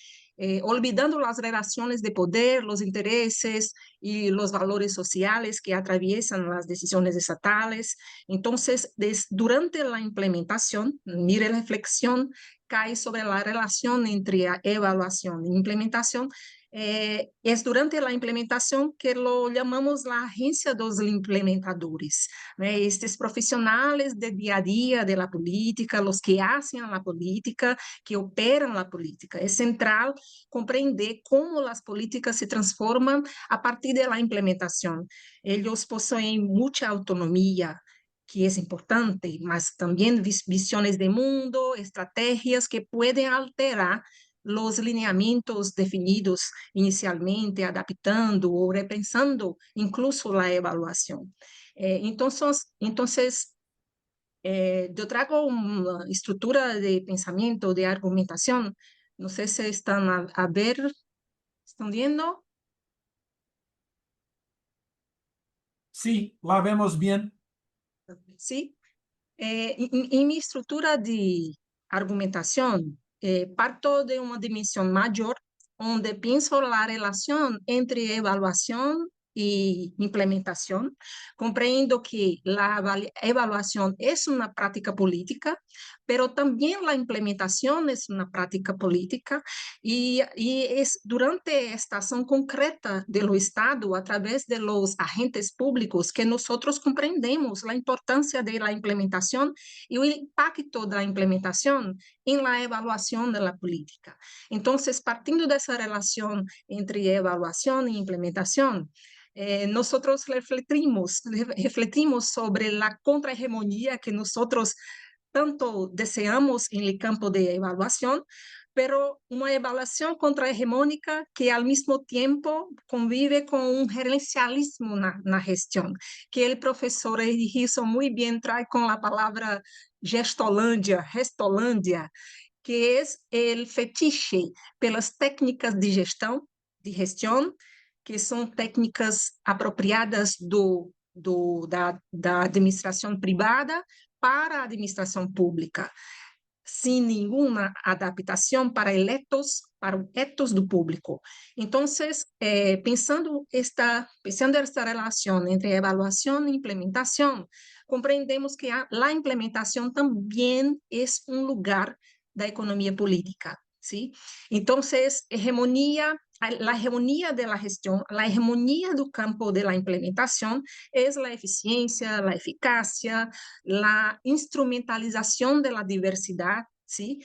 olvidando las relaciones de poder, los intereses y los valores sociales que atraviesan las decisiones estatales. Entonces, durante la implementación, mi reflexión cae sobre la relación entre evaluación e implementación. Es durante la implementación que lo llamamos la agencia dos implementadores, né? Estes profissionais de dia a dia de la política, los que hacen la política, que operan la política. É central compreender como as políticas se transformam a partir de la implementação. Eles possuem muita autonomia, que es importante, mas también visiones de mundo, estrategias que pueden alterar los lineamientos definidos inicialmente, adaptando o repensando incluso la evaluación. Entonces, yo traigo una estructura de pensamiento, de argumentación. No sé si están a ver, ¿están viendo? Sí, la vemos bien. Sí. En mi estructura de argumentación, parto de una dimensión mayor, donde pienso la relación entre evaluación y implementación. Comprendo que la evaluación es una práctica política, pero también la implementación es una práctica política y es durante esta acción concreta del Estado, a través de los agentes públicos, que nosotros comprendemos la importancia de la implementación y el impacto de la implementación en la evaluación de la política. Entonces, partiendo de esa relación entre evaluación e implementación, nosotros refletimos sobre la contrahegemonía que nosotros tanto deseamos en el campo de evaluación, pero una evaluación contrahegemónica que al mismo tiempo convive con un gerencialismo en la gestión, que el profesor Edilson muy bien trae con la palabra gestolandia, que es el fetiche pelas técnicas de gestión, que son técnicas apropriadas da administração privada para a administração pública, sem nenhuma adaptação para o ethos do público. Então, pensando esta relação entre evaluação e implementação, compreendemos que a implementação também é lugar da economia política, ¿sí? Entonces, la hegemonía de la gestión, la hegemonía del campo de la implementación es la eficiencia, la eficacia, la instrumentalización de la diversidad, ¿sí?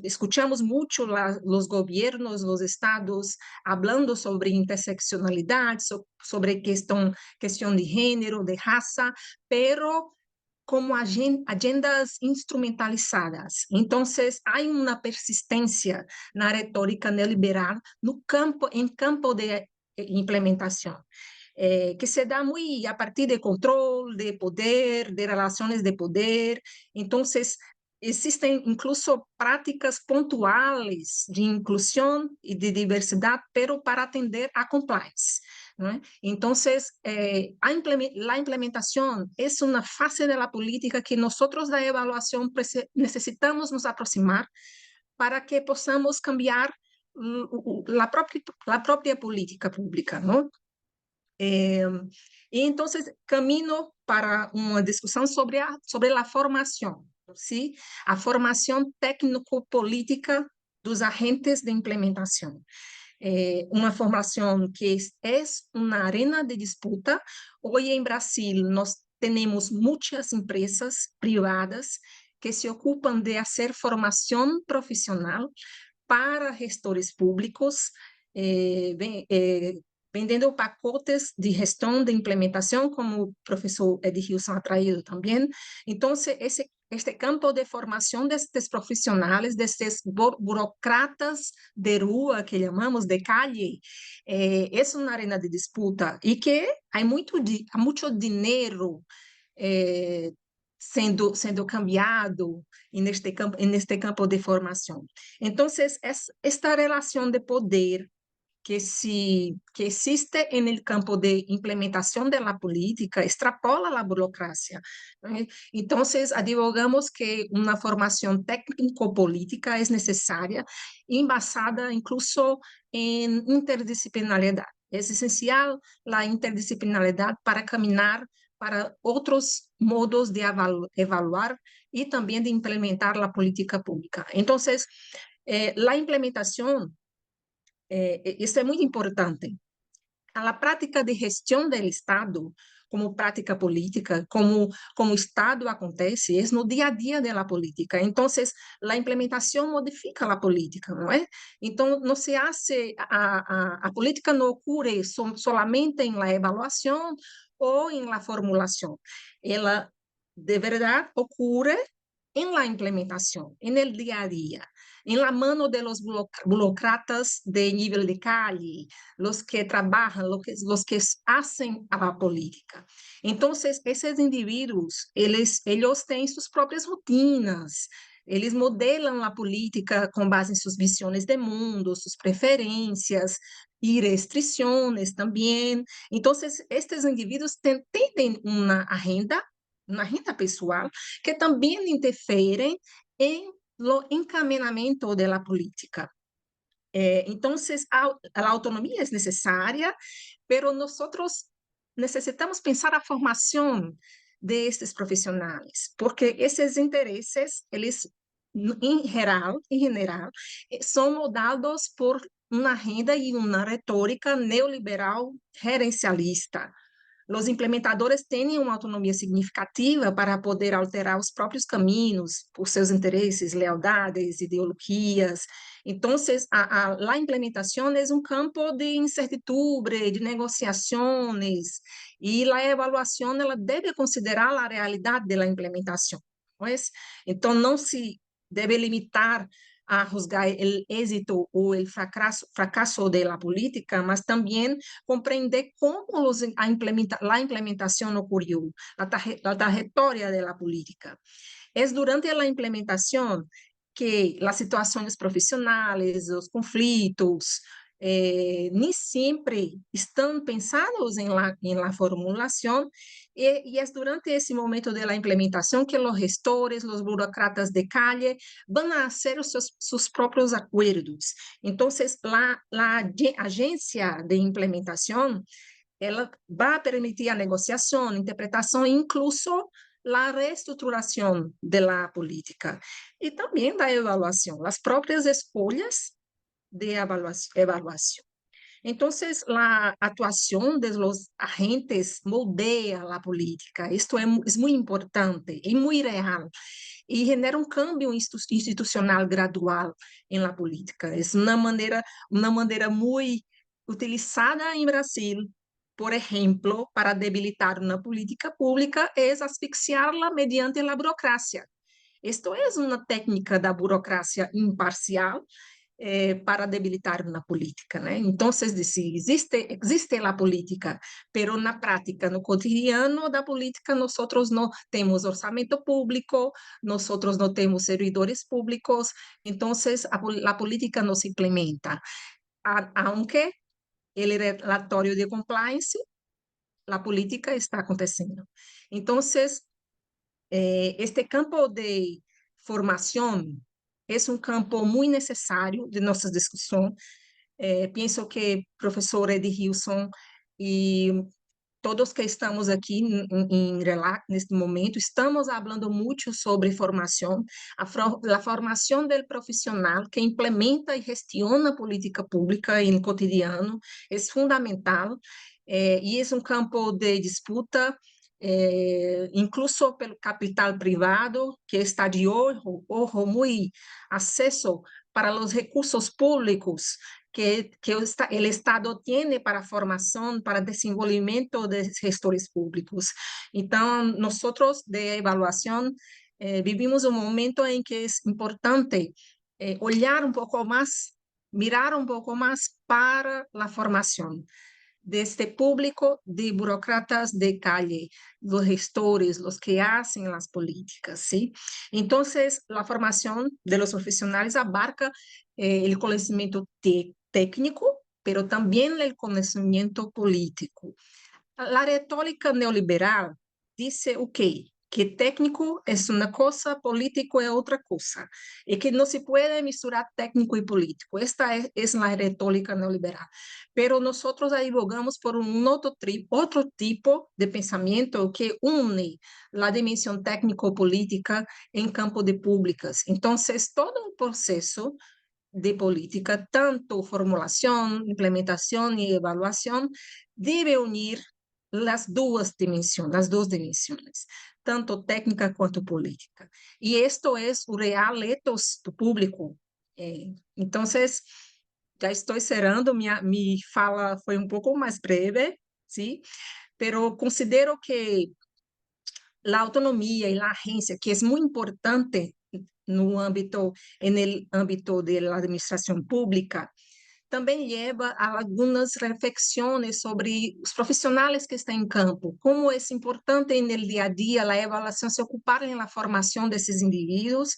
Escuchamos mucho los gobiernos, los estados, hablando sobre interseccionalidad, sobre cuestión de género, de raza, pero como agendas instrumentalizadas. Entonces, hay una persistencia na retórica neoliberal en campo de implementación, que se da muy a partir de control, de poder, de relaciones de poder. Entonces, existen incluso prácticas pontuales de inclusión y de diversidad, pero para atender a compliance, ¿no? Entonces, la implementación es una fase de la política que nosotros de evaluación necesitamos nos aproximar para que podamos cambiar la propia política pública, ¿no? Y entonces camino para una discusión sobre la formación, ¿sí? A formación técnico-política dos agentes de implementación. Uma formação que é uma arena de disputa. Hoje em Brasil nós temos muitas empresas privadas que se ocupam de fazer formação profissional para gestores públicos, vendendo pacotes de gestão de implementação, como o professor Edilson ha traído também. Então, este campo de formação destes profissionais, destes burocratas de rua, que chamamos de calle, é uma arena de disputa e que há muito dinheiro sendo cambiado neste campo de formação. Então, esta relação de poder que existe no campo de implementação da política extrapola a burocracia. Então, advogamos que uma formação técnico-política é necessária, embasada incluso em interdisciplinaridade. É essencial a interdisciplinaridade para caminhar para outros modos de evaluar e também de implementar a política pública. Então, a implementação, isso é muito importante. A prática de gestão do Estado, como prática política, como o Estado acontece, é no dia a dia da política. Então, a implementação modifica a política, não é? Então, não se hace, a política não ocorre solamente em la evaluação ou em la formulação. Ela, de verdade, ocorre en la implementación, en el día a día, en la mano de los burócratas de nivel de calle, los que trabajan, los que hacen a la política. Entonces, esos individuos, ellos tienen sus propias rutinas, eles modelam a política com base em suas visões de mundo, suas preferências e restrições também. Então, estes indivíduos têm uma agenda pessoal, que também interferem em lo encaminhamento da política. Então, a autonomia é necessária, pero nós necessitamos pensar a formação destes profissionais, porque esses interesses, eles, em geral, são moldados por uma agenda e uma retórica neoliberal gerencialista. Os implementadores têm uma autonomia significativa para poder alterar os próprios caminhos por seus interesses, lealdades, ideologias. Então, a implementação é campo de incertidumbre, de negociações, e a avaliação ela deve considerar a realidade da implementação. Então, não se deve limitar a juzgar o êxito ou o fracasso da política, mas também compreender como a implementação ocorreu, a trajetória da política. É durante a implementação que as situações profissionais, os conflitos, nem sempre estão pensados em la formulação, e é durante esse momento da implementação que os gestores, os burocratas de calle vão a fazer os seus próprios acordos. Então, a agência de implementação, ela vai permitir a negociação, interpretação, incluso a reestruturação da política e também da avaliação, as próprias escolhas de evaluação. Então, a atuação dos agentes moldeia a política. Isto é muito importante e muito real e genera cambio institucional gradual na política. É uma maneira muito utilizada em Brasil, por exemplo, para debilitar uma política pública, é asfixiá-la mediante a burocracia. Isto é uma técnica da burocracia imparcial para debilitar uma política, né? Então, existe a política, pero na prática, no cotidiano da política, nós não temos orçamento público, nós não temos servidores públicos, então a política não se implementa. Aunque o relatório de compliance, a política está acontecendo. Então, este campo de formação é campo muito necessário de nossa discussão. Penso que professor Edilson e todos que estamos aqui em RELAC neste momento, estamos falando muito sobre formação, a formação do profissional que implementa e gestiona a política pública no cotidiano é fundamental, e é campo de disputa, incluso pelo capital privado, que está de ojo muy acceso para los recursos públicos que el Estado tiene para formação, para desenvolvimento de gestores públicos. Então, nosotros de evaluação vivimos um momento em que é importante olhar um pouco mais, mirar um pouco mais para a formação de este público de burócratas de calle, los gestores, los que hacen las políticas, ¿sí? Entonces, la formación de los profesionales abarca el conocimiento técnico, pero también el conocimiento político. La retórica neoliberal dice, ok, que técnico es una cosa, político es otra cosa, y que no se puede misturar técnico y político. Esta es la retórica neoliberal. Pero nosotros abogamos por un otro tipo de pensamiento que une la dimensión técnico-política en campo de públicas. Entonces, todo un proceso de política, tanto formulación, implementación y evaluación, debe unir las dos dimensiones, tanto técnica quanto política. E isto é o real ethos do público. Então, já estou cerrando, minha fala foi um pouco mais breve, sim? Pero considero que a autonomia e a agência, que é muito importante no âmbito, en âmbito da administração pública, também leva a algumas reflexões sobre os profissionais que estão em campo, como é importante no dia a dia a avaliação se ocupar na formação desses indivíduos,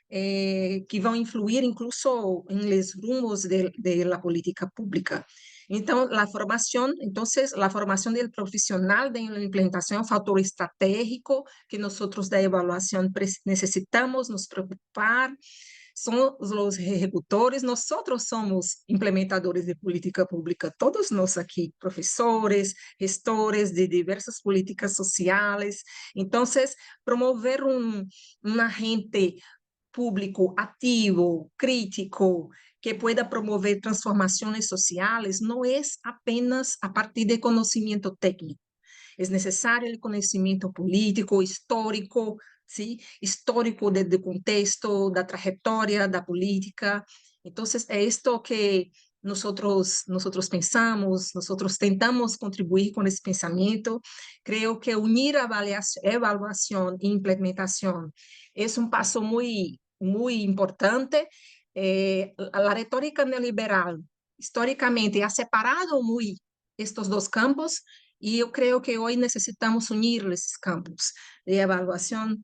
que vão influir incluso em los rumos de la política pública. Então, a formação do profissional de implementação é um fator estratégico que nós da evaluação necessitamos nos preocupar. São os executores, nós somos implementadores de política pública, todos nós aqui, professores, gestores de diversas políticas sociais. Então, promover um agente público ativo, crítico, que pueda promover transformações sociais, não é apenas a partir de conhecimento técnico. É necessário o conhecimento político, histórico, ¿sí? Histórico do contexto, da trajetória, da política. Então, é isto que nós pensamos, nós tentamos contribuir com esse pensamento. Creio que unir evaluação e implementação é um passo muito importante. A retórica neoliberal, historicamente, ha separado muito estes dois campos, e eu creio que hoje necessitamos unir esses campos de avaliação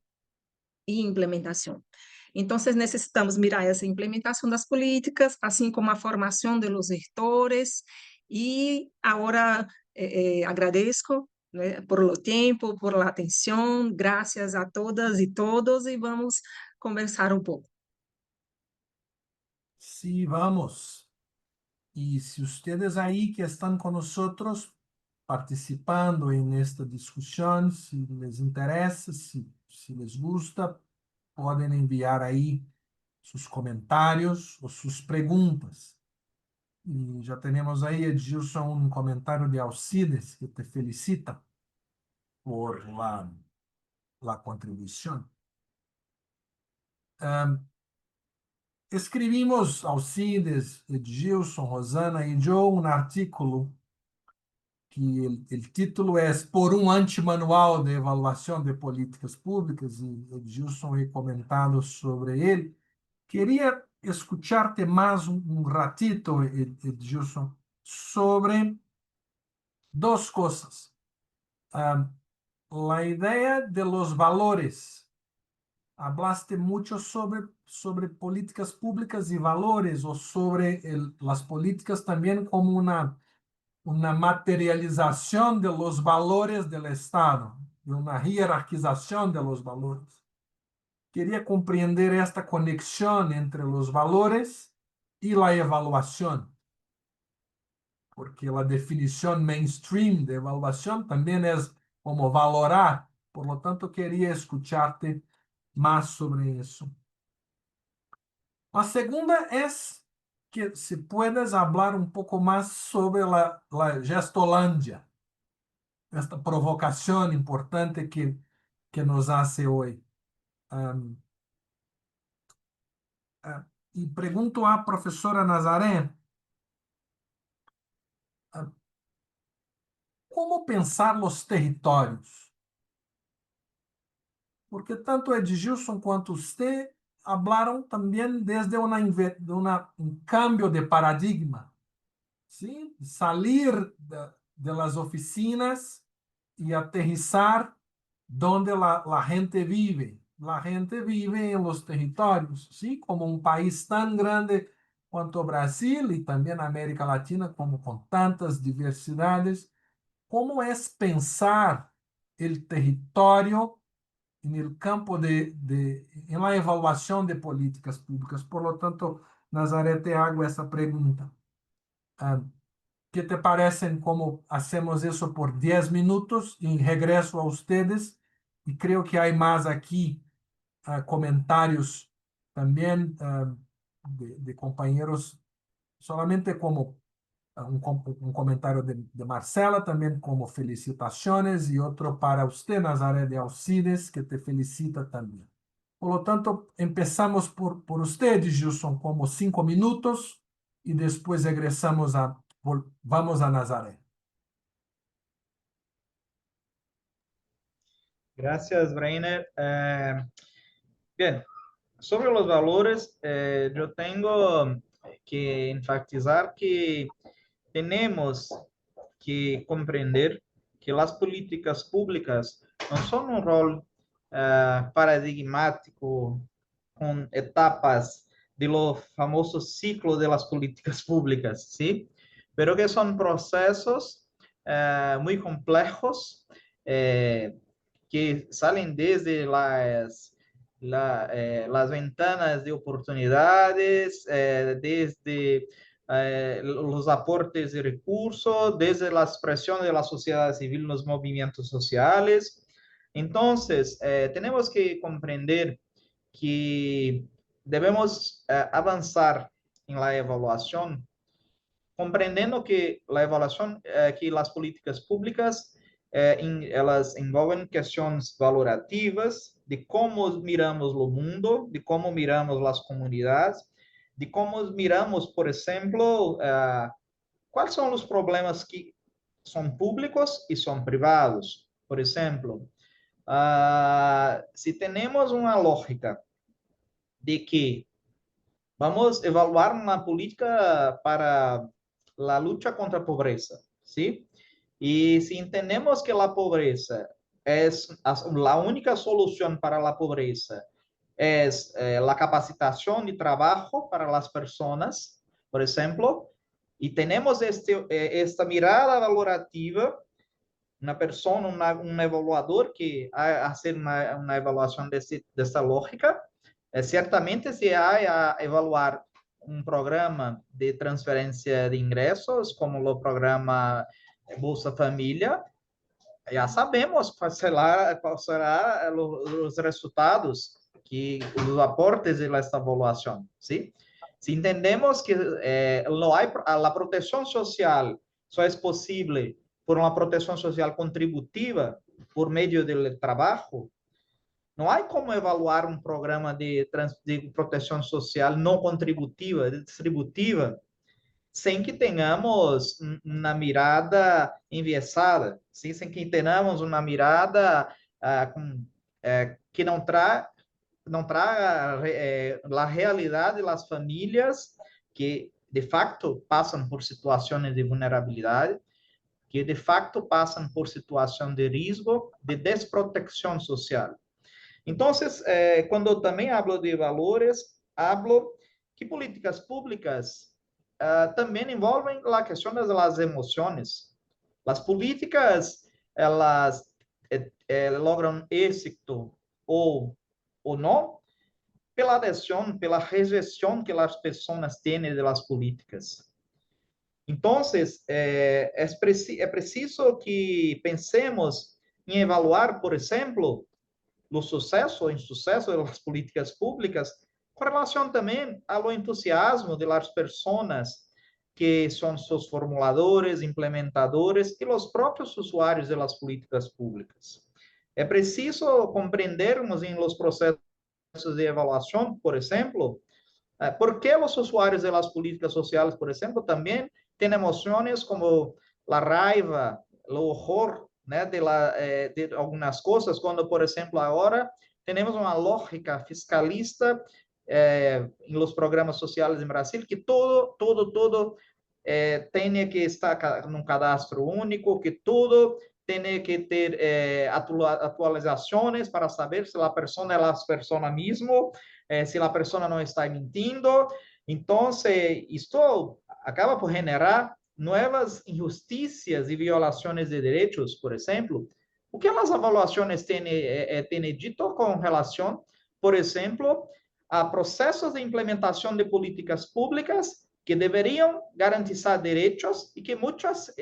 e implementação. Então, necessitamos mirar essa implementação das políticas, assim como a formação dos gestores, e agora agradeço, né, por o tempo, por a atenção, graças a todas e todos, e vamos conversar um pouco. Sí, vamos. Y si ustedes ahí que están con nosotros participando en esta discusión, si les interesa, si les gusta, pueden enviar ahí sus comentarios o sus preguntas. Y ya tenemos ahí, Edilson, un comentario de Alcides que te felicita por la contribución. Escrevimos, Alcides, Edilson, Rosana e yo, um artículo que o título é Por um antimanual de avaliação de políticas públicas, e Edilson he comentado sobre ele. Queria escucharte mais ratito, Edilson, sobre duas coisas. A ideia de los valores. Hablaste mucho sobre políticas públicas y valores, o sobre las políticas también como una materialización de los valores del Estado, de una jerarquización de los valores. Quería comprender esta conexión entre los valores y la evaluación, porque la definición mainstream de evaluación también es como valorar. Por lo tanto, quería escucharte más sobre eso. La segunda es que si puedes hablar un poco más sobre la Gestolandia. esta provocación importante que nos hace hoy. Um, y pregunto a profesora Nazaré, ¿cómo pensar los territorios? Porque tanto Edgilson quanto usted hablaron también desde un cambio de paradigma, ¿sí? Salir de las oficinas y aterrizar donde la gente vive. La gente vive en los territorios, ¿sí? Como un país tan grande quanto Brasil y también América Latina, como con tantas diversidades. ¿Cómo es pensar el territorio en el campo en la evaluación de políticas públicas? Por lo tanto, Nazaré, te hago esa pregunta. ¿Qué te parecen como hacemos eso por 10 minutos y regreso a ustedes? Y creo que hay más aquí comentarios también de compañeros, solamente como un comentario de Marcela, también como felicitaciones, y otro para usted, Nazaré de Alcides, que te felicita también. Por lo tanto, empezamos por usted, Gilson, como 5 minutos, y después vamos a Nazaré. Gracias, Breiner. Bien, sobre los valores, yo tengo que enfatizar que tenemos que comprender que las políticas públicas no son un rol paradigmático con etapas de lo famoso ciclo de las políticas públicas, ¿sí? Pero que son procesos muy complejos que salen desde las ventanas de oportunidades, desde los aportes de recursos, desde la expresión de la sociedad civil en los movimientos sociales. Entonces, tenemos que comprender que debemos avanzar en la evaluación, comprendiendo que la evaluación, que las políticas públicas, elas envolvem questões valorativas de como miramos o mundo, de como miramos as comunidades, de como miramos, por exemplo, quais são os problemas que são públicos e são privados. Por exemplo, se temos uma lógica de que vamos evaluar uma política para a luta contra a pobreza, ¿sí? Y si entendemos que la pobreza es la única solución para la pobreza, es la capacitación y trabajo para las personas, por ejemplo, y tenemos esta mirada valorativa, una persona, un evaluador que hace una evaluación de esta lógica, ciertamente se ha a evaluar un programa de transferencia de ingresos, como o programa Bolsa Família, já sabemos quais serão os resultados, os aportes de esta avaliação, ¿sí? Se entendemos que não há a proteção social só é possível por uma proteção social contributiva por meio do trabalho, não há como evaluar um programa de proteção social não contributiva, distributiva, sem que tenhamos uma mirada enviesada, ¿sí? Sem que tenhamos uma mirada que não traga a realidade das famílias que, de facto, passam por situações de vulnerabilidade, que, de facto, passam por situação de risco de desprotecção social. Então, quando também hablo de valores, hablo que políticas públicas também envolvem a questão das emoções. As políticas, elas logram êxito ou não pela adesão, pela rejeição que as pessoas têm das políticas. Então, é preciso que pensemos em evaluar, por exemplo, o sucesso ou insucesso das políticas públicas com relação também ao entusiasmo das pessoas que são seus formuladores, implementadores e os próprios usuários das políticas públicas. É preciso compreendermos em los processos de avaliação, por exemplo, por que os usuários das políticas sociais, por exemplo, também têm emoções como a raiva, o horror, né, de algumas coisas, quando, por exemplo, agora temos uma lógica fiscalista em los programas sociais em Brasil, que todo tem que estar num cadastro único, que tudo tem que ter atualizações para saber se a pessoa é a pessoa mesmo, se a pessoa não está mentindo. Então, isto acaba por generar novas injustiças e violações de direitos, por exemplo. O que as avaliações têm dito com relação, por exemplo, a processos de implementação de políticas públicas que deveriam garantizar direitos e que muitas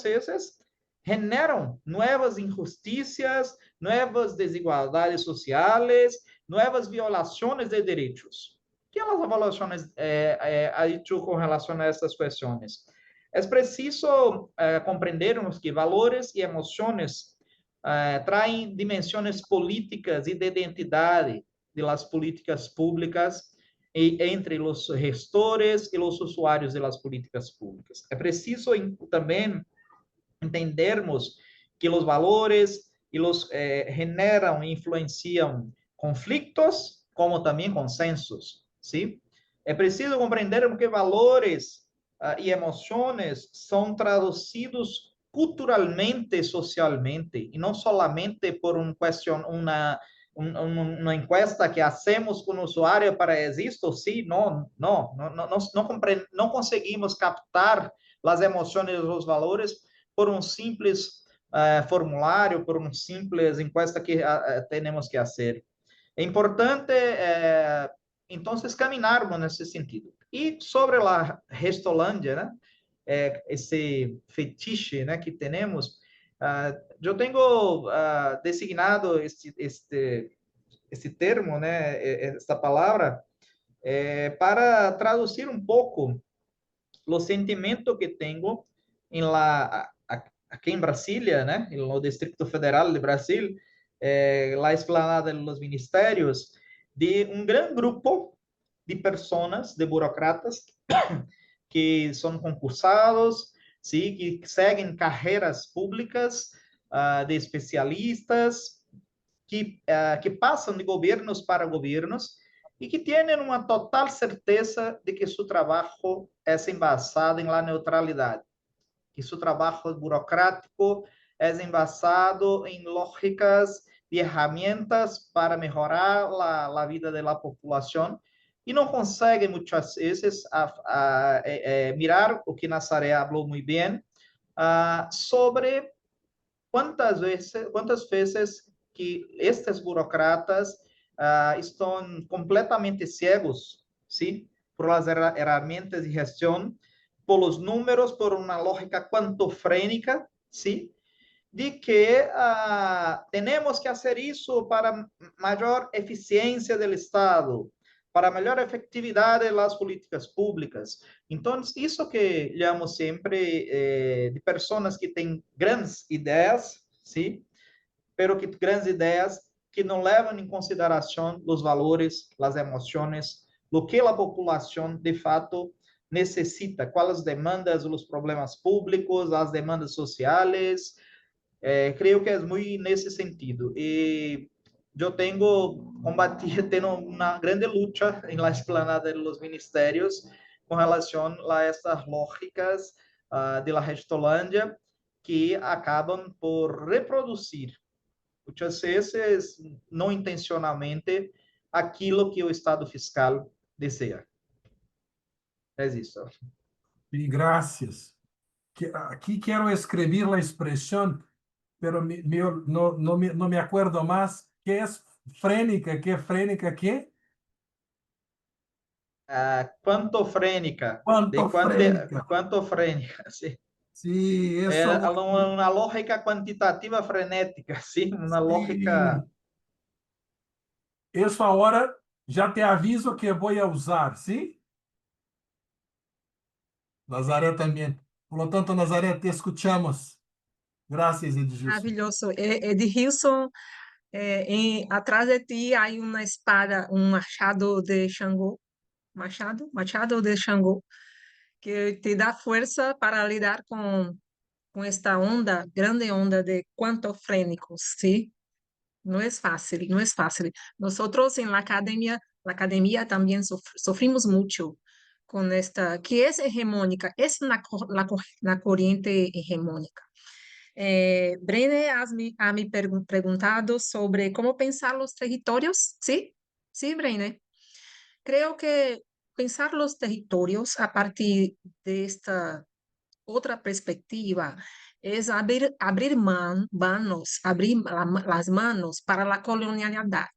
vezes generam novas injustiças, novas desigualdades sociais, novas violações de direitos. O que as avaliações ha dicho com relação a essas questões? É preciso compreendermos que valores e emoções traem dimensões políticas e de identidade de las políticas públicas entre os gestores e os usuários das políticas públicas. É preciso também entendermos que os valores generam e influenciam conflitos, como também consensos, sim? É preciso compreendermos que valores e emoções são traduzidos culturalmente, socialmente, e não solamente por uma encuesta que hacemos com o usuário para existir, sim, não conseguimos captar as emoções e os valores por um simples formulário, por uma simples encuesta que temos que fazer. É importante, então, caminharmos nesse sentido. E sobre a Restolândia, né, esse fetiche, né, que temos, eu tenho designado esse termo, né, esta palavra, para traduzir um pouco o sentimento que tenho aqui em Brasília, né, no Distrito Federal de Brasil, a esplanada dos ministérios, de um grande grupo de pessoas, de burocratas, que são concursados, sim, que seguem carreiras públicas de especialistas, que passam de governos para governos e que têm uma total certeza de que seu trabalho é embasado em la neutralidade, que seu trabalho burocrático é embasado em lógicas e ferramentas para melhorar a vida da população, e não conseguem muitas vezes mirar o que Nazaré falou muito bem sobre quantas vezes que estes burocratas estão completamente cegos, sim, por as ferramentas de gestão, por os números, por uma lógica quantofrênica, sim, de que temos que fazer isso para maior eficiência do Estado, para melhor efetividade das políticas públicas. Então, isso que chamo sempre de pessoas que têm grandes ideias, sim, pero que grandes ideias que não levam em consideração os valores, as emoções, o que a população de fato necessita, quais as demandas, os problemas públicos, as demandas sociais. Creio que é muito nesse sentido. E eu tenho combatido, tenho uma grande luta em la esplanada dos ministérios com relação a essas lógicas de la Restolândia, que acabam por reproduzir, muitas vezes não intencionalmente, aquilo que o Estado fiscal deseja. É isso. E graças. Aqui quero escrever a expressão, pero não me acuerdo mais. Que é frénica? Que é frénica? Que? Quantofrênica. Quantofrênica. Quantofrênica, sim. Sim, É isso. uma lógica quantitativa frenética, sim, uma lógica. Isso agora já te aviso que vou usar, sim? Nazaré también. Por lo tanto, Nazaré, te escuchamos. Gracias, Edilson. Maravilhoso. Edilson, atrás de ti hay una espada, un machado de Xangô, machado de Xangô, que te da fuerza para lidar con esta onda, grande onda de cuantofrénicos, ¿sí? No es fácil, no es fácil. Nosotros en la academia también sufrimos mucho con esta, que es hegemónica, es la corriente hegemónica. Brené ha me preguntado sobre cómo pensar los territorios, ¿sí? Sí, Brené. Creo que pensar los territorios a partir de esta otra perspectiva es abrir las manos para la colonialidad,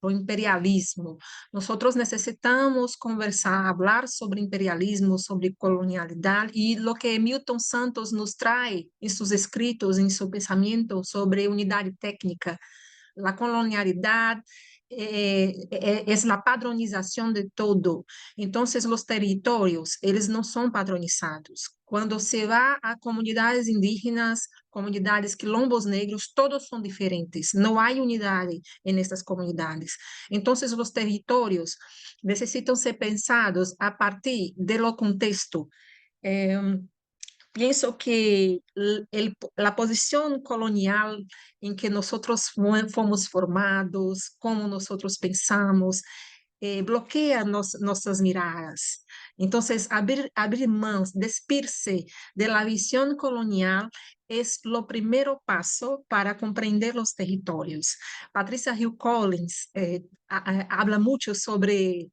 o imperialismo. Nosotros necesitamos conversar, hablar sobre imperialismo, sobre colonialidad y lo que Milton Santos nos trae en sus escritos, en su pensamiento sobre unidad técnica. La colonialidad es la padronización de todo. Entonces, los territorios, ellos no son padronizados. Cuando se va a comunidades indígenas, comunidades quilombos negros, todos son diferentes. No hay unidad en estas comunidades. Entonces, los territorios necesitan ser pensados a partir de lo contexto. Eh, Pienso que la posición colonial en que nosotros fomos formados, como nosotros pensamos, bloquea nuestras miradas. Entonces, abrir manos, despirse de la visión colonial es lo primero paso para comprender los territorios. Patricia Hill Collins habla mucho sobre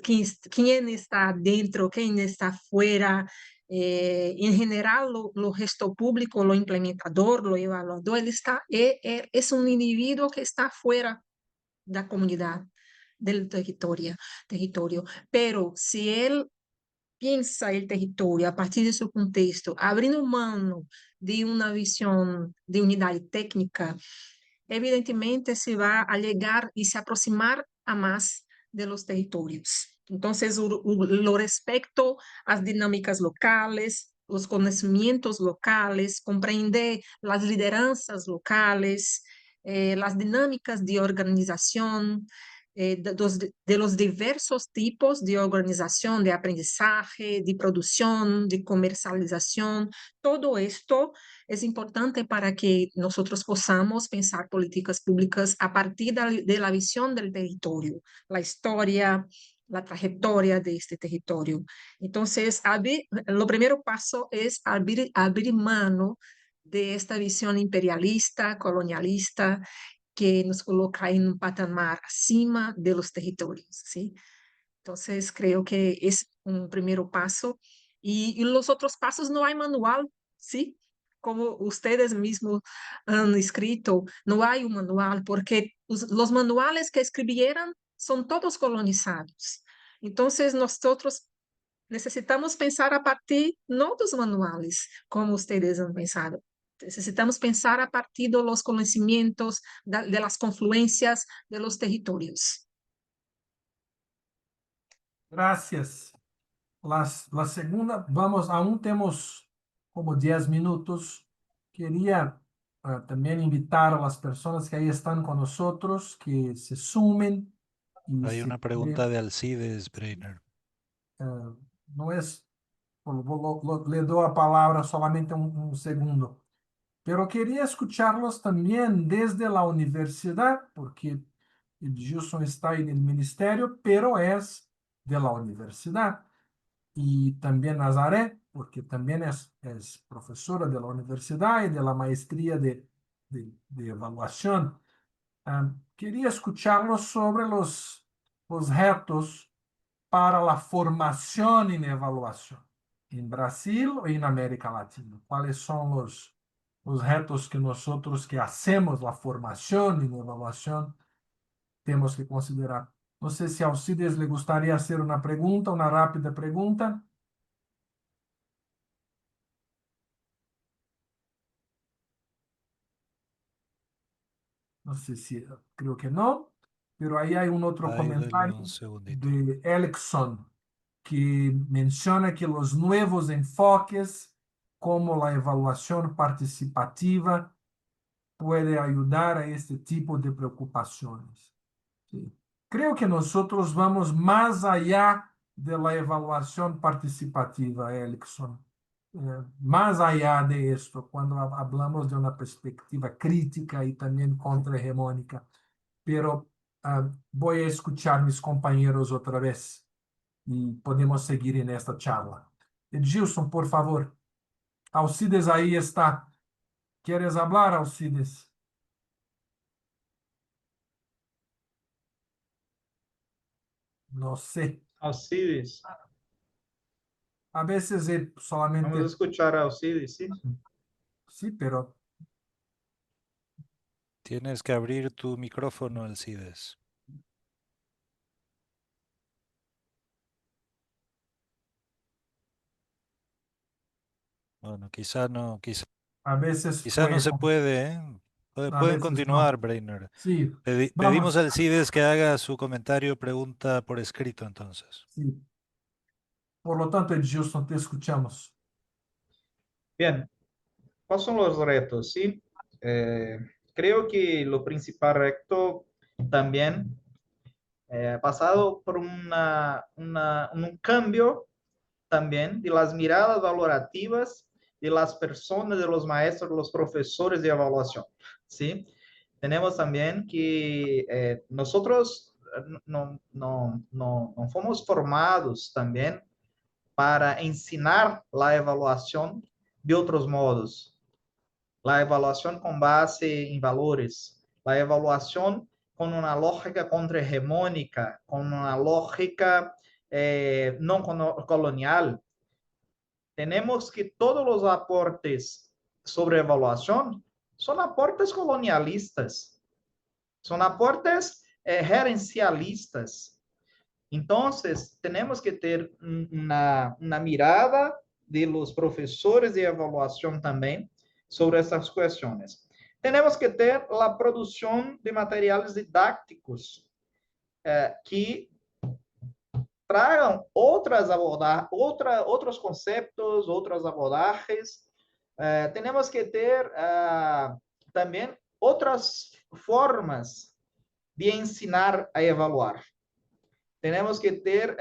quién está dentro, quién está afuera. En general, lo gesto público, lo implementador, lo evaluador, es un individuo que está fuera de la comunidad, del territorio. Pero si él piensa el territorio a partir de su contexto, abriendo mano de una visión de unidad técnica, evidentemente se va a llegar y se aproximar a más de los territorios. Entonces, lo respecto a las dinámicas locales, los conocimientos locales, comprender las lideranzas locales, las dinámicas de organización, de los diversos tipos de organización, de aprendizaje, de producción, de comercialización. Todo esto es importante para que nosotros podamos pensar políticas públicas a partir de la visión del territorio, la historia, la trayectoria de este territorio. Entonces, lo primero paso es abrir mano de esta visión imperialista, colonialista, que nos coloca en un patamar acima de los territorios, ¿sí? Entonces, creo que es un primer paso. Y los otros pasos no hay manual, ¿sí? Como ustedes mismos han escrito, no hay un manual, porque los manuales que escribieron son todos colonizados. Entonces, nosotros necesitamos pensar a partir, no dos manuales, como ustedes han pensado. Necesitamos pensar a partir de los conocimientos, de las confluencias de los territorios. Gracias. La segunda, vamos, aún tenemos como 10 minutos. Quería también invitar a las personas que ahí están con nosotros que se sumen y Hay si una pregunta de Alcides Breiner. no es, le doy la palabra solamente un segundo, pero quería escucharlos también desde la universidad, porque Gilson está en el ministerio, pero es de la universidad. Y también Nazaré, porque también es profesora de la universidad y de la maestría de evaluación. Quería escucharlos sobre los retos para la formación en evaluación en Brasil o en América Latina. ¿Cuáles son los retos que nosotros que hacemos la formación en evaluación tenemos que considerar? No sé si a ustedes les gustaría hacer una pregunta, una rápida pregunta. No sé si, creo que no, pero ahí hay un otro Ahí denle un comentario segundito. de Elexon. que menciona que los nuevos enfoques, como la evaluación participativa, puede ayudar a este tipo de preocupaciones. Sí. Creo que nosotros vamos más allá de la evaluación participativa, Erickson. Más allá de esto, cuando hablamos de una perspectiva crítica y también contrahegemónica. Pero voy a escuchar mis compañeros otra vez y podemos seguir en esta charla. Edilson, por favor. Alcides ahí está. ¿Quieres hablar, Alcides? No sé. Alcides, A veces él vamos a solamente... escuchar a Alcides, ¿sí? Sí, pero Tienes que abrir tu micrófono, Alcides. Bueno, a veces quizá no fue... se puede, ¿eh? A Pueden veces no. continuar, Brainer. Sí, Pedimos vamos. a Alcides que haga su comentario o pregunta por escrito, entonces. Sí. Por lo tanto, Edilson, te escuchamos. Bien, ¿cuáles son los retos? Sí, Eh, creo que lo principal reto también ha pasado por un cambio también de las miradas valorativas de las personas, de los maestros, de los profesores de evaluación, ¿sí? Tenemos también que nosotros no fomos formados también para ensinar la evaluación de otros modos. La evaluación con base en valores, la evaluación con una lógica contrahegemónica, con una lógica no colonial. Tenemos que todos los aportes sobre evaluación son aportes colonialistas, son aportes gerencialistas. Entonces, tenemos que ter una mirada de los profesores de evaluación también sobre estas cuestiones. Tenemos que ter la producción de materiales didácticos que tragam outros conceptos, outras abordagens. Temos que ter também outras formas de ensinar a evaluar. Temos que ter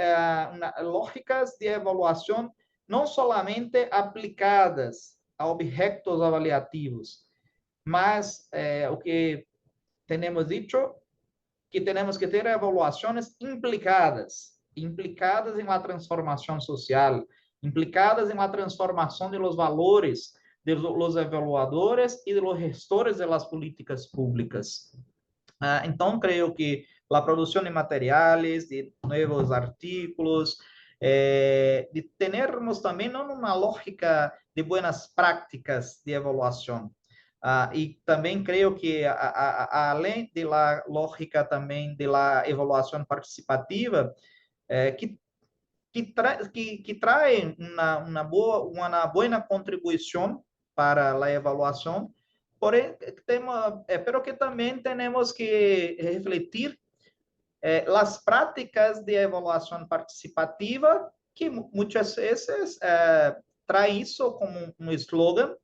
lógicas de avaliação não somente aplicadas a objetos avaliativos, mas o que temos dito, que temos que ter avaliações implicadas em uma transformação social, implicadas em uma transformação de los valores de los evaluadores e de los gestores de las políticas públicas. Então, creio que a produção de materiais, de novos artículos, de termos também não uma lógica de boas práticas de avaliação. E também creio que, além da lógica também da avaliação participativa, que traem uma boa contribuição para a avaliação, porém, pero que também temos que refletir as práticas de avaliação participativa, que muitas vezes traz isso como um slogan,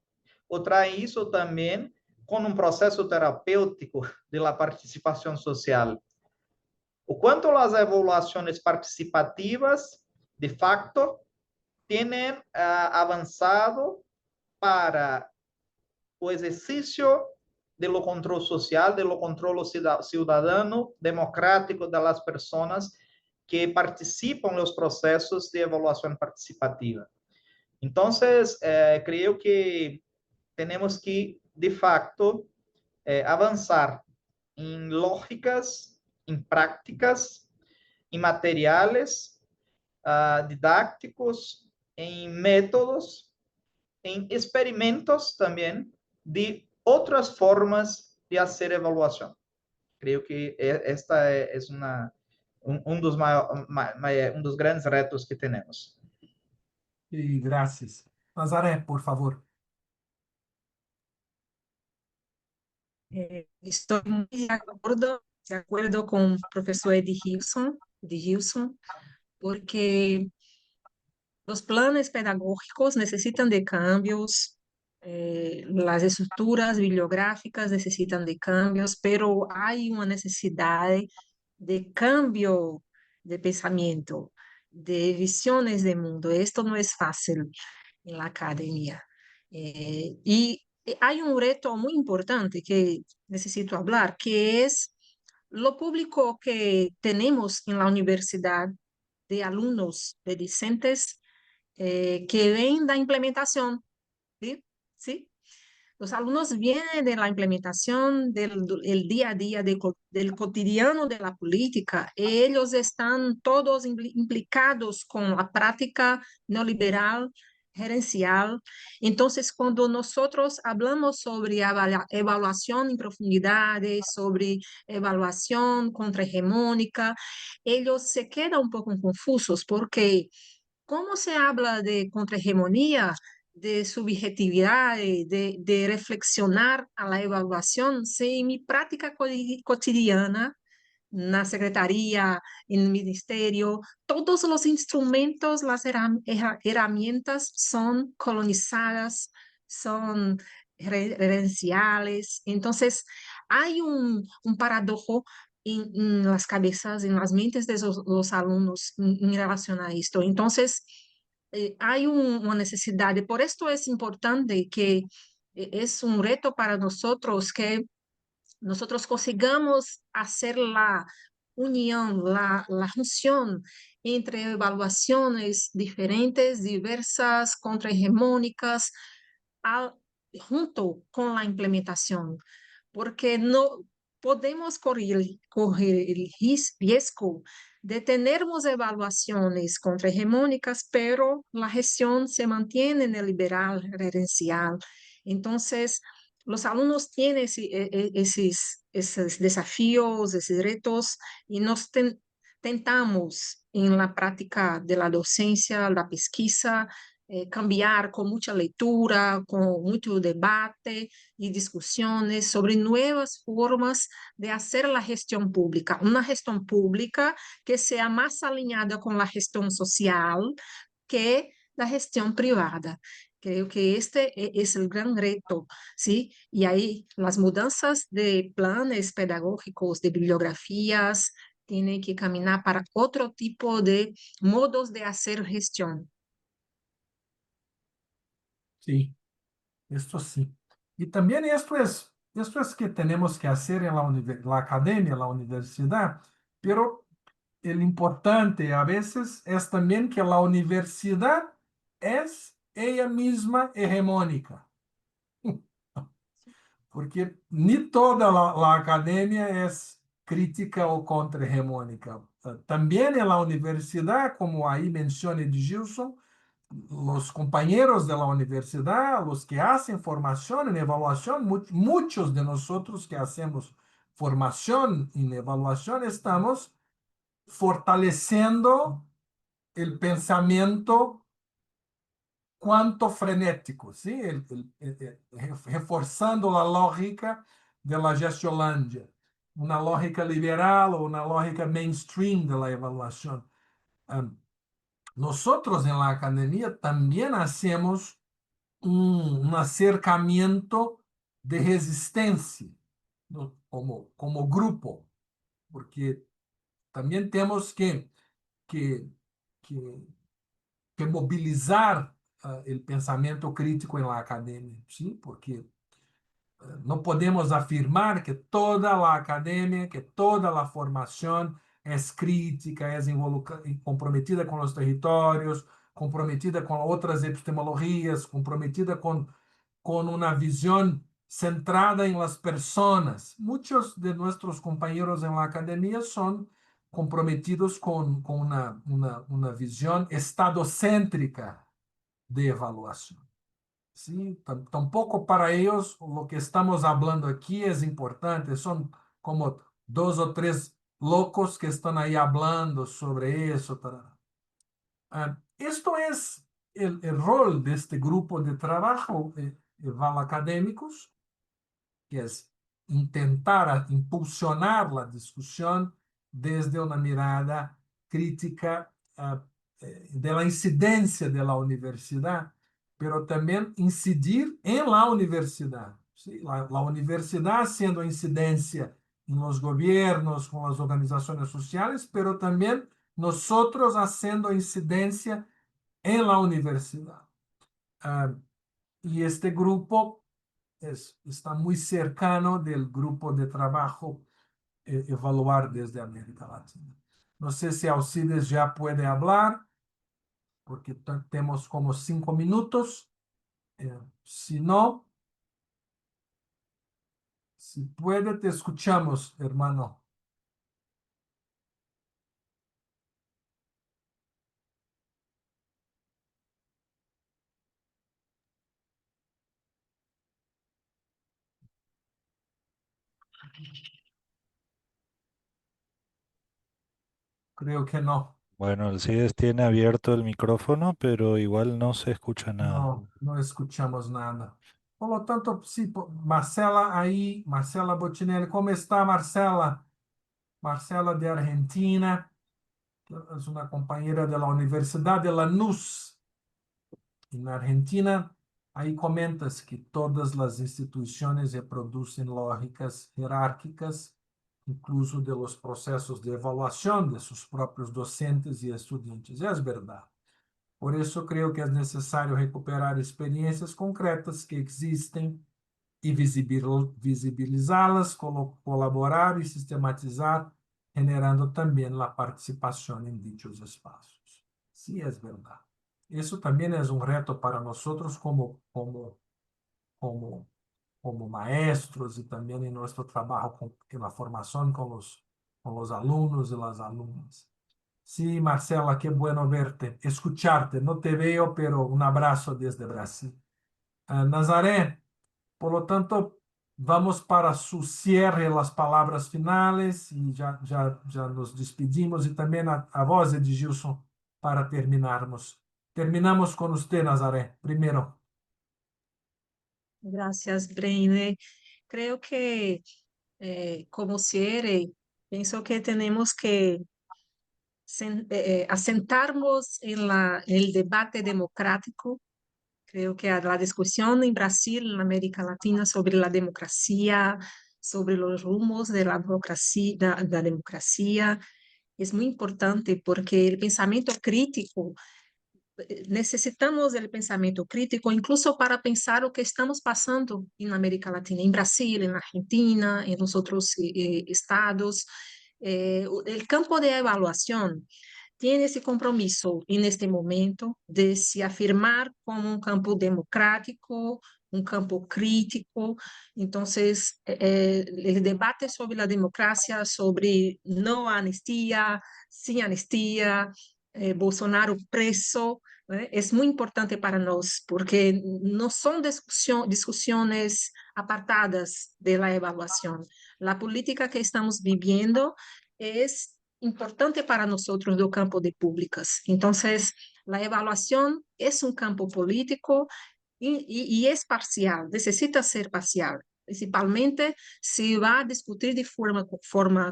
ou traz isso também com um processo terapêutico de la participação social. O quanto as avaliações participativas, de facto, têm avançado para o exercício do controle social, do controle cidadano democrático das pessoas que participam dos processos de avaliação participativa. Então, creio que temos que, de facto, avançar em lógicas, em práticas, em materiais didácticos, em métodos, em experimentos também de outras formas de fazer avaliação. Creio que esta é dos grandes retos que temos. E graças. Nazaré, por favor. Estou muito de acordo com o professor Edilson, porque Los planes pedagógicos necesitan de cambios, las estructuras bibliográficas necesitan de cambios, pero hay una necesidad de cambio de pensamiento, de visiones de mundo. Esto no es fácil en la academia. Y hay un reto muy importante que necesito hablar, que es lo público que tenemos en la universidad de alumnos, de docentes que ven la implementación, ¿sí? ¿Sí? Los alumnos vienen de la implementación del día a día, del cotidiano de la política. Ellos están todos implicados con la práctica neoliberal, gerencial. Entonces, cuando nosotros hablamos sobre evaluación en profundidad, sobre evaluación contrahegemónica, ellos se quedan un poco confusos porque ¿cómo se habla de contrahegemonía, de subjetividad, de reflexionar a la evaluación si en mi práctica cotidiana, en la secretaría, en el ministerio, todos los instrumentos, las herramientas son colonizadas, son herenciales? Entonces, hay un paradojo en las cabezas, en las mentes de los alumnos en relación a esto. Entonces, hay una necesidad, por esto es importante que es un reto para nosotros que nosotros consigamos hacer la unión, la función entre evaluaciones diferentes, diversas, contrahegemónicas, al- junto con la implementación, porque no podemos correr el riesgo de tener evaluaciones contrahegemónicas, pero la gestión se mantiene en el liberal gerencial. Entonces, los alumnos tienen esos desafíos, esos retos, y nos tentamos en la práctica de la docencia, la pesquisa, cambiar con mucha lectura, con mucho debate y discusiones sobre nuevas formas de hacer la gestión pública, una gestión pública que sea más alineada con la gestión social que la gestión privada. Creo que este es el gran reto, ¿sí? Y ahí las mudanzas de planes pedagógicos, de bibliografías, tienen que caminar para otro tipo de modos de hacer gestión. Sí, esto sí. Y también esto es que tenemos que hacer en la academia, en la universidad, pero el importante a veces es también que la universidad es ella misma hegemónica, porque ni toda la academia es crítica o contrahegemónica. También en la universidad, como ahí menciona Gilson, los compañeros de la universidad, los que hacen formación en evaluación, muchos de nosotros que hacemos formación en evaluación, estamos fortaleciendo el pensamiento cuanto frenético, ¿sí? Reforzando la lógica de la Gestiolandia, una lógica liberal o una lógica mainstream de la evaluación. Nosotros en la academia también hacemos un acercamiento de resistencia, ¿no? Como grupo, porque también tenemos que, que, que mobilizar el pensamiento crítico en la academia, ¿sí? Porque no podemos afirmar que toda la academia, que toda la formación es crítica, es comprometida con los territorios, comprometida con otras epistemologías, comprometida con una visión centrada en las personas. Muchos de nuestros compañeros en la academia son comprometidos con una visión estadocéntrica de evaluación. ¿Sí? Tampoco para ellos lo que estamos hablando aquí es importante, son como dos o tres locos que están ahí hablando sobre eso. Esto es el rol de este grupo de trabajo, Eval Académicos, que es intentar impulsionar la discusión desde una mirada crítica de la incidencia de la universidad, pero también incidir en la universidad. ¿Sí? La universidad haciendo incidencia en los gobiernos, con las organizaciones sociales, pero también nosotros haciendo incidencia en la universidad. Y este grupo está muy cercano del grupo de trabajo Evaluar desde América Latina. No sé si Alcides ya puede hablar, porque tenemos como 5 minutos. Si no, si puede, te escuchamos, hermano. Creo que no. Bueno, el CIDES tiene abierto el micrófono, pero igual no se escucha nada. No, no escuchamos nada. Por lo tanto, sí, Marcela ahí, Marcela Botinelli, ¿cómo está Marcela? Marcela de Argentina, que es una compañera de la Universidad de Lanús, en Argentina. Ahí comentas que todas las instituciones reproducen lógicas jerárquicas, incluso de los procesos de evaluación de sus propios docentes y estudiantes. Es verdad. Por eso creo que es necesario recuperar experiencias concretas que existen y visibilizarlas, colaborar y sistematizar, generando también la participación en dichos espacios. Sí, es verdad. Eso también es un reto para nosotros como, como maestros y también en nuestro trabajo en la formación con los alumnos y las alumnas. Sí, Marcela, qué bueno verte, escucharte. No te veo, pero un abrazo desde Brasil. Nazaré, por lo tanto, vamos para su cierre, las palabras finales y ya nos despedimos y también a vos, Edgilson, para terminarnos. Terminamos con usted, Nazaré, primero. Gracias, Breine. Creo que como cierre, pienso que tenemos que asentarnos en el debate democrático. Creo que la discusión en Brasil, en América Latina, sobre la democracia, sobre los rumos de la democracia, es muy importante porque el pensamiento crítico, necesitamos del pensamiento crítico incluso para pensar lo que estamos pasando en América Latina, en Brasil, en Argentina, en los otros estados. El campo de evaluación tiene ese compromiso en este momento de se afirmar como un campo democrático, un campo crítico. Entonces, el debate sobre la democracia, sobre no amnistía, sin amnistía, Bolsonaro preso, es muy importante para nós, porque no son discusiones apartadas de la evaluación. La política que estamos viviendo es importante para nosotros do campo de públicas. Entonces, la evaluación es un campo político y es parcial, necesita ser parcial. Principalmente se va a discutir de forma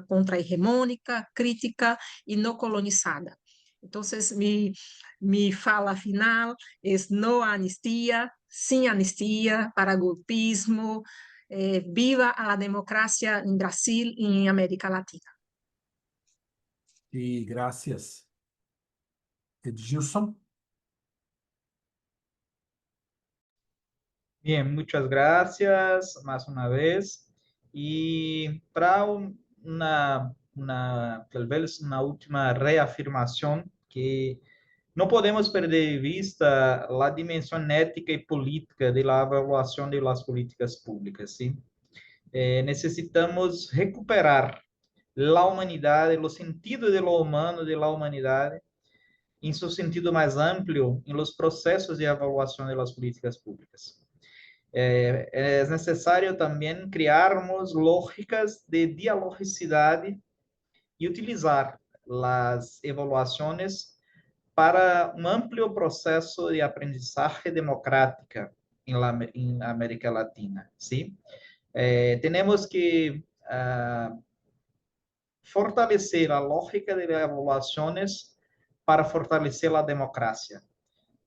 contrahegemônica, crítica y no colonizada. Entonces, mi fala final es no anistia, sin anistia, para golpismo, viva a la democracia en Brasil y en América Latina. Sí, gracias. Edgilson. Bien, muchas gracias más una vez. Y para tal vez una última reafirmación, que no podemos perder de vista la dimensión ética y política de la evaluación de las políticas públicas, ¿sí? Necesitamos recuperar la humanidad, los sentidos de lo humano, de la humanidad, en su sentido más amplio, en los procesos de evaluación de las políticas públicas. Es necesario también crearmos lógicas de dialogicidad y utilizar las evaluaciones para un amplio proceso de aprendizaje democrática en América Latina, ¿sí? Tenemos que fortalecer a lógica de evaluaciones para fortalecer a democracia.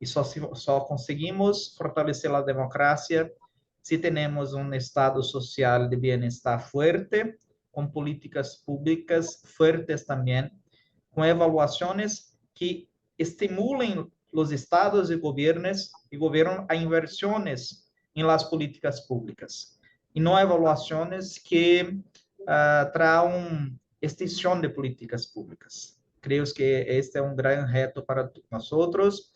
E só conseguimos fortalecer a democracia se temos um Estado social de bem-estar forte, com políticas públicas fortes também, com evaluações que estimulem os estados e governos a inversões em las políticas públicas e não evaluações que tragam extinção de políticas públicas. Creio que este é um grande reto para nós outros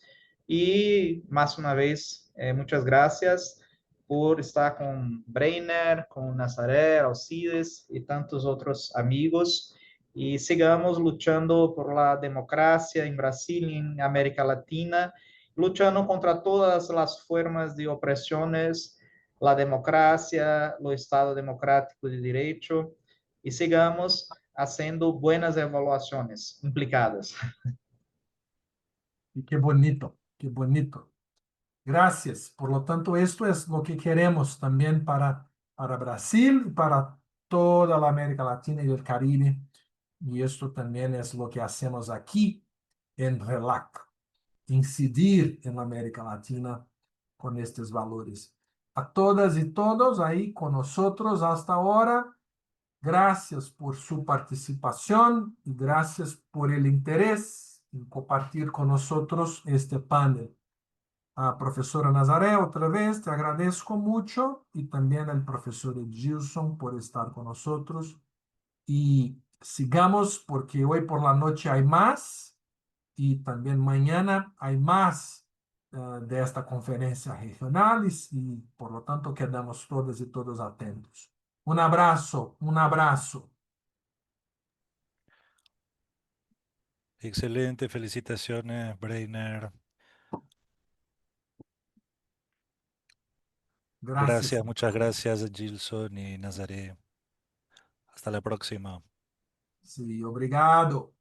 e mais uma vez muitas graças por estar com Breiner, com Nazaré, Alcides e tantos outros amigos e sigamos lutando por la democracia em Brasil, em América Latina, lutando contra todas as formas de opressões, la democracia, o Estado democrático de direito, e sigamos fazendo buenas evaluações implicadas. Y qué bonito, qué bonito. Gracias. Por lo tanto, esto es lo que queremos también para Brasil y para toda la América Latina y el Caribe. Y esto también es lo que hacemos aquí en RELAC, incidir en la América Latina con estos valores. A todas y todos ahí con nosotros hasta ahora, gracias por su participación y gracias por el interés en compartir con nosotros este panel. A profesora Nazaré, otra vez te agradezco mucho y también al profesor Gilson por estar con nosotros. Y sigamos porque hoy por la noche hay más y también mañana hay más de esta conferencia regional y por lo tanto quedamos todas y todos atentos. Un abrazo, un abrazo. Excelente, felicitaciones, Breiner. Gracias. Gracias, muchas gracias, Gilson y Nazaré. Hasta la próxima. Sí, obrigado.